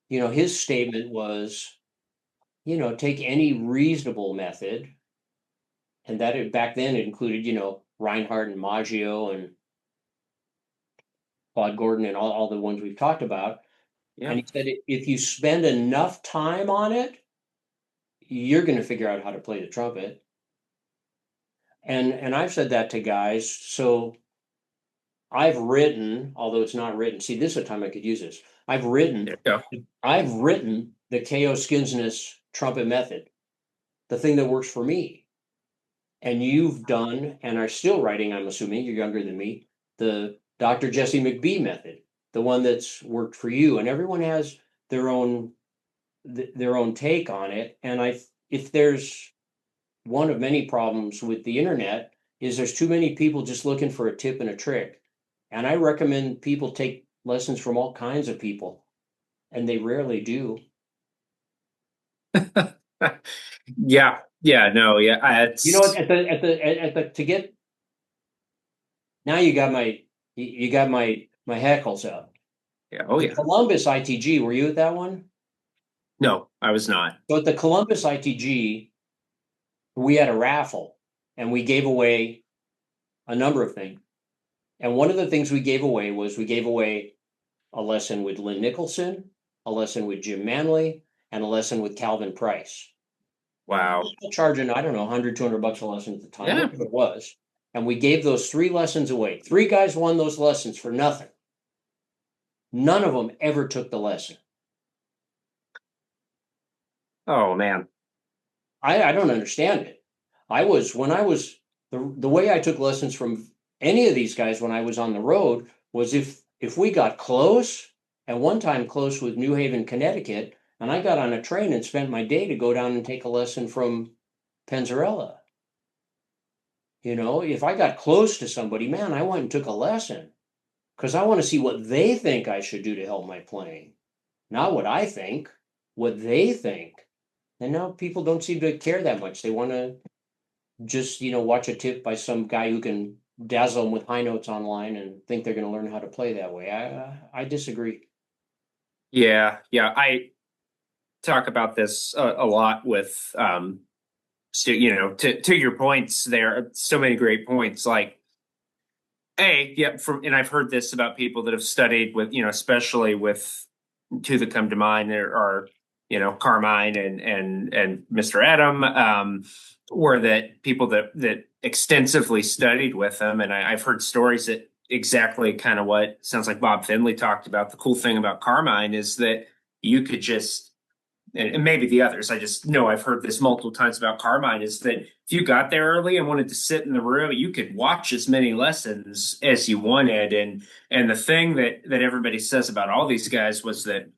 his statement was, take any reasonable method, and back then it included, Reinhardt and Maggio and Claude Gordon and all the ones we've talked about. Yeah. And he said, if you spend enough time on it, you're going to figure out how to play the trumpet. And I've said that to guys. So I've written, although it's not written. See, this is a time I could use this. I've written the K.O. Skinsness trumpet method, the thing that works for me. And you've done and are still writing, I'm assuming, you're younger than me, the Dr. Jesse McBee method, the one that's worked for you. And everyone has their own take on it. And if there's one of many problems with the internet is there's too many people just looking for a tip and a trick. And I recommend people take lessons from all kinds of people, and they rarely do. Yeah. Yeah. No. Yeah. It's To get now you got my heckles up. yeah. Oh The yeah. Columbus ITG, were you at that one? No, I was not. So at the Columbus ITG, we had a raffle and we gave away a number of things. And one of the things we gave away was a lesson with Lynn Nicholson, a lesson with Jim Manley, and a lesson with Calvin Price. Wow. Charging, I don't know, $100, $200 a lesson at the time, Yeah. whatever it was. And we gave those 3 lessons away. 3 guys won those lessons for nothing. None of them ever took the lesson. Oh man. I don't understand it. The way I took lessons from any of these guys when I was on the road was if we got close, and one time close with New Haven, Connecticut, and I got on a train and spent my day to go down and take a lesson from Penzarella. If I got close to somebody, man, I went and took a lesson because I want to see what they think I should do to help my playing, not what I think, what they think. And now people don't seem to care that much. They want to just, watch a tip by some guy who can dazzle them with high notes online and think they're going to learn how to play that way. I disagree. Yeah. Yeah. I talk about this a lot with so to your points there, so many great points. Like and I've heard this about people that have studied with, especially with two that come to mind are Carmine and Mr. Adam, or that people that extensively studied with them. And I've heard stories that exactly kind of what sounds like Bob Finley talked about. The cool thing about Carmine is that you could just, and maybe the others, I just know I've heard this multiple times about Carmine, is that if you got there early and wanted to sit in the room, you could watch as many lessons as you wanted. And the thing that everybody says about all these guys was that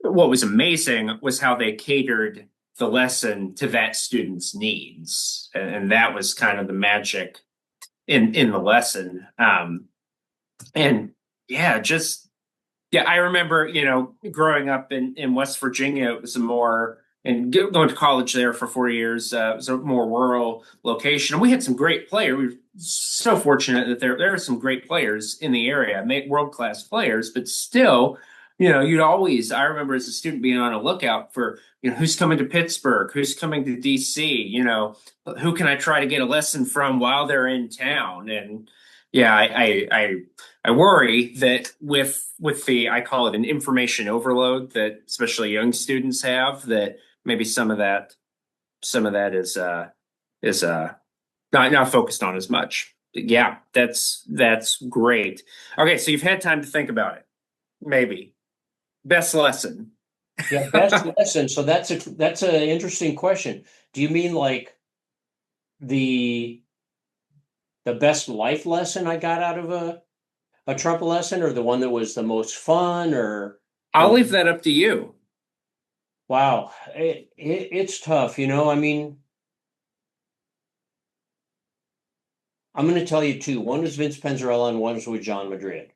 what was amazing was how they catered the lesson to that student's needs. And that was kind of the magic in the lesson. And yeah, I remember, growing up in West Virginia, it was going to college there for 4 years. It was a more rural location. And we had some great players. We were so fortunate that there are some great players in the area, world-class players, but still, I remember as a student being on a lookout for, who's coming to Pittsburgh, who's coming to DC, who can I try to get a lesson from while they're in town? And yeah, I worry that with the, I call it an information overload that especially young students have, that maybe some of that is not focused on as much. Yeah, that's great. Okay, so you've had time to think about it. Maybe best lesson. Yeah, best lesson. So that's an interesting question. Do you mean like the best life lesson I got out of a trumpet lesson, or the one that was the most fun, or I'll leave that up to you. Wow, it's tough, you know. I mean, I'm going to tell you two. One is Vince Penzarella and one is with John Madrid.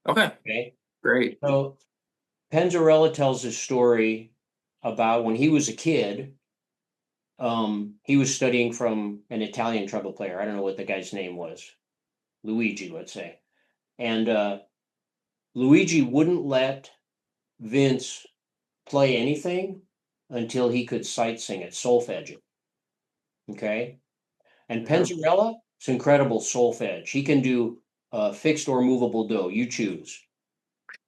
Okay, Okay. great. So Penzarella tells his story about when he was a kid. He was studying from an Italian trumpet player. I don't know what the guy's name was, Luigi, let's say. And Luigi wouldn't let Vince play anything until he could sight sing it, solfege it. Okay. And Yeah. Penzarella, it's incredible solfege. He can do fixed or movable do, you choose.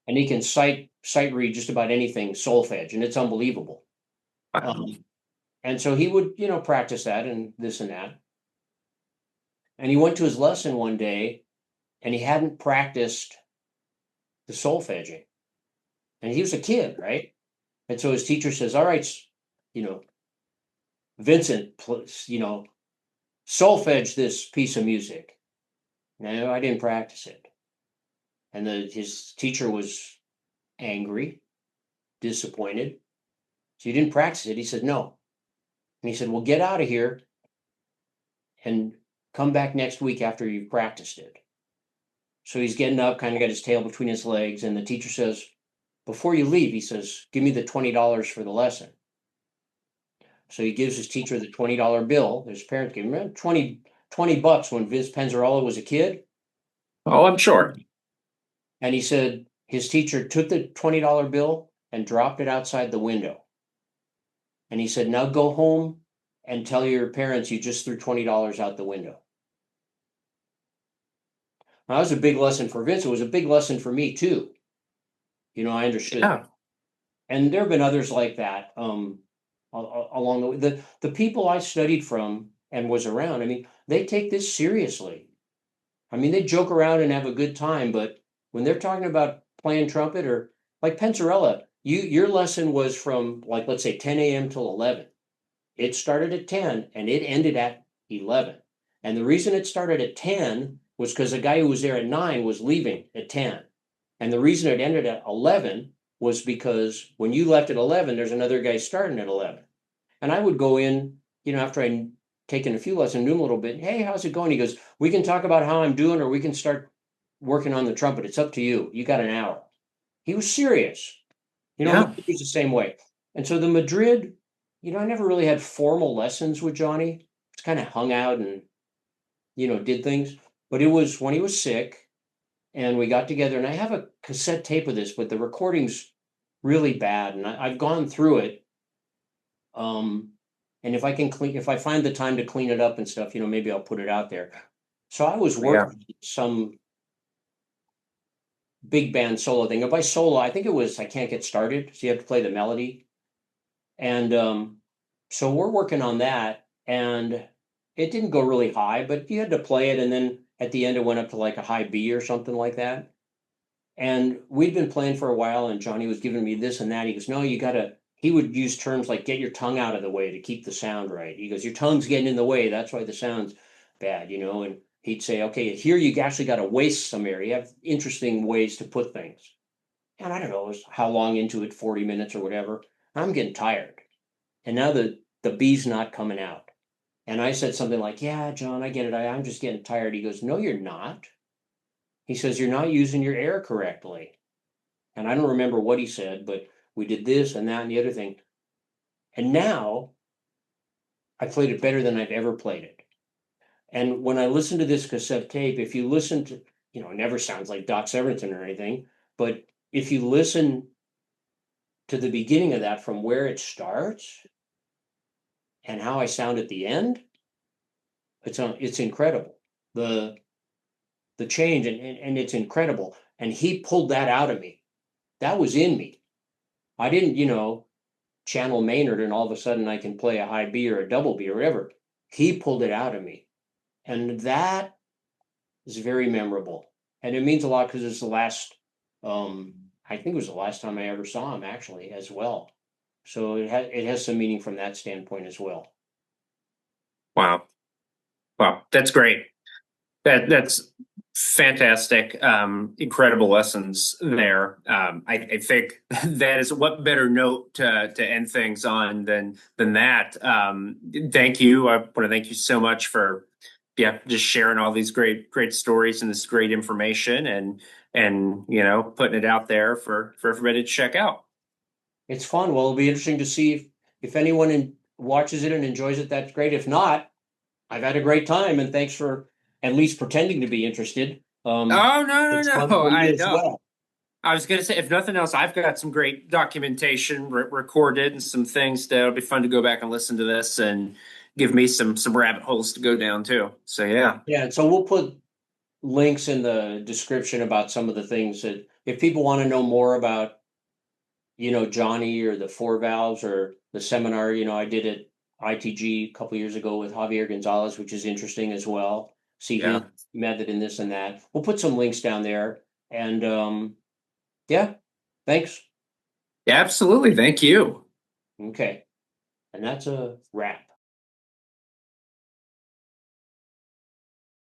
And he can sight read just about anything solfege, and it's unbelievable. Wow. Um, and so he would, practice that and this and that. And he went to his lesson one day and he hadn't practiced the solfeging. And he was a kid, right? And so his teacher says, all right, you know, Vincent, solfege this piece of music. No, I didn't practice it. And his teacher was angry, disappointed. So you didn't practice it. He said, no. And he said, well, get out of here and come back next week after you've practiced it. So he's getting up, kind of got his tail between his legs. And the teacher says, before you leave, he says, give me the $20 for the lesson. So he gives his teacher the $20 bill. His parents gave him 20 bucks when Vince Penzarella was a kid. Oh, I'm sure. And he said his teacher took the $20 bill and dropped it outside the window. And he said, now go home and tell your parents you just threw $20 out the window. Now, that was a big lesson for Vince. It was a big lesson for me too. I understood Yeah. that. And there have been others like that along the way. The people I studied from and was around, I mean, they take this seriously. I mean, they joke around and have a good time, but when they're talking about playing trumpet or like Penzarella, your lesson was from like let's say 10 a.m. till 11. It started at 10 and it ended at 11. And the reason it started at 10 was because the guy who was there at 9 was leaving at 10. And the reason it ended at 11 was because when you left at 11, there's another guy starting at 11. And I would go in, after I'd taken a few lessons, knew him a little bit. Hey, how's it going? He goes, we can talk about how I'm doing, or we can start working on the trumpet. It's up to you. You got an hour. He was serious. Yeah. Madrid was the same way. And so the Madrid, I never really had formal lessons with Johnny. Just kind of hung out and, did things. But it was when he was sick and we got together, and I have a cassette tape of this, but the recording's really bad. And I've gone through it. And if I find the time to clean it up and stuff, maybe I'll put it out there. So I was Yeah. working some big band solo thing. And by solo, I think it was I Can't Get Started. So you have to play the melody. And so we're working on that. And it didn't go really high, but you had to play it. And then at the end, it went up to like a high B or something like that. And we'd been playing for a while, and Johnny was giving me this and that. He goes, no, you gotta, he would use terms like get your tongue out of the way to keep the sound right. He goes, your tongue's getting in the way. That's why the sound's bad, And he'd say, okay, here you actually got to waste some air. You have interesting ways to put things. And I don't know how long into it, 40 minutes or whatever. I'm getting tired. And now the B's not coming out. And I said something like, yeah, John, I get it. I'm just getting tired. He goes, no, you're not. He says, you're not using your air correctly. And I don't remember what he said, but we did this and that and the other thing. And now I played it better than I've ever played it. And when I listen to this cassette tape, if you listen to, it never sounds like Doc Severinsen or anything, but if you listen to the beginning of that from where it starts and how I sound at the end, it's incredible. The change and it's incredible. And he pulled that out of me. That was in me. I didn't, channel Maynard and all of a sudden I can play a high B or a double B or whatever. He pulled it out of me. And that is very memorable. And it means a lot because it's the last, I think it was the last time I ever saw him actually as well. So it has some meaning from that standpoint as well. Wow. Wow. That's great. That's Fantastic. Incredible lessons there. I think that is what better note to end things on than that. Thank you. I want to thank you so much for just sharing all these great stories and this great information and putting it out there for everybody to check out. It's fun. Well, it'll be interesting to see if anyone watches it and enjoys it. That's great. If not, I've had a great time, and thanks for at least pretending to be interested. Oh, It's no, fun no. for me I as know. well. I was going to say, if nothing else, I've got some great documentation recorded and some things that'll be fun to go back and listen to this and give me some rabbit holes to go down too. So yeah. Yeah, and so we'll put links in the description about some of the things that if people want to know more about, Johnny or the four valves or the seminar, I did at ITG a couple years ago with Javier Gonzalez, which is interesting as well. See his Yeah. method in this and that. We'll put some links down there. And yeah, thanks. Yeah, absolutely. Thank you. Okay. And that's a wrap.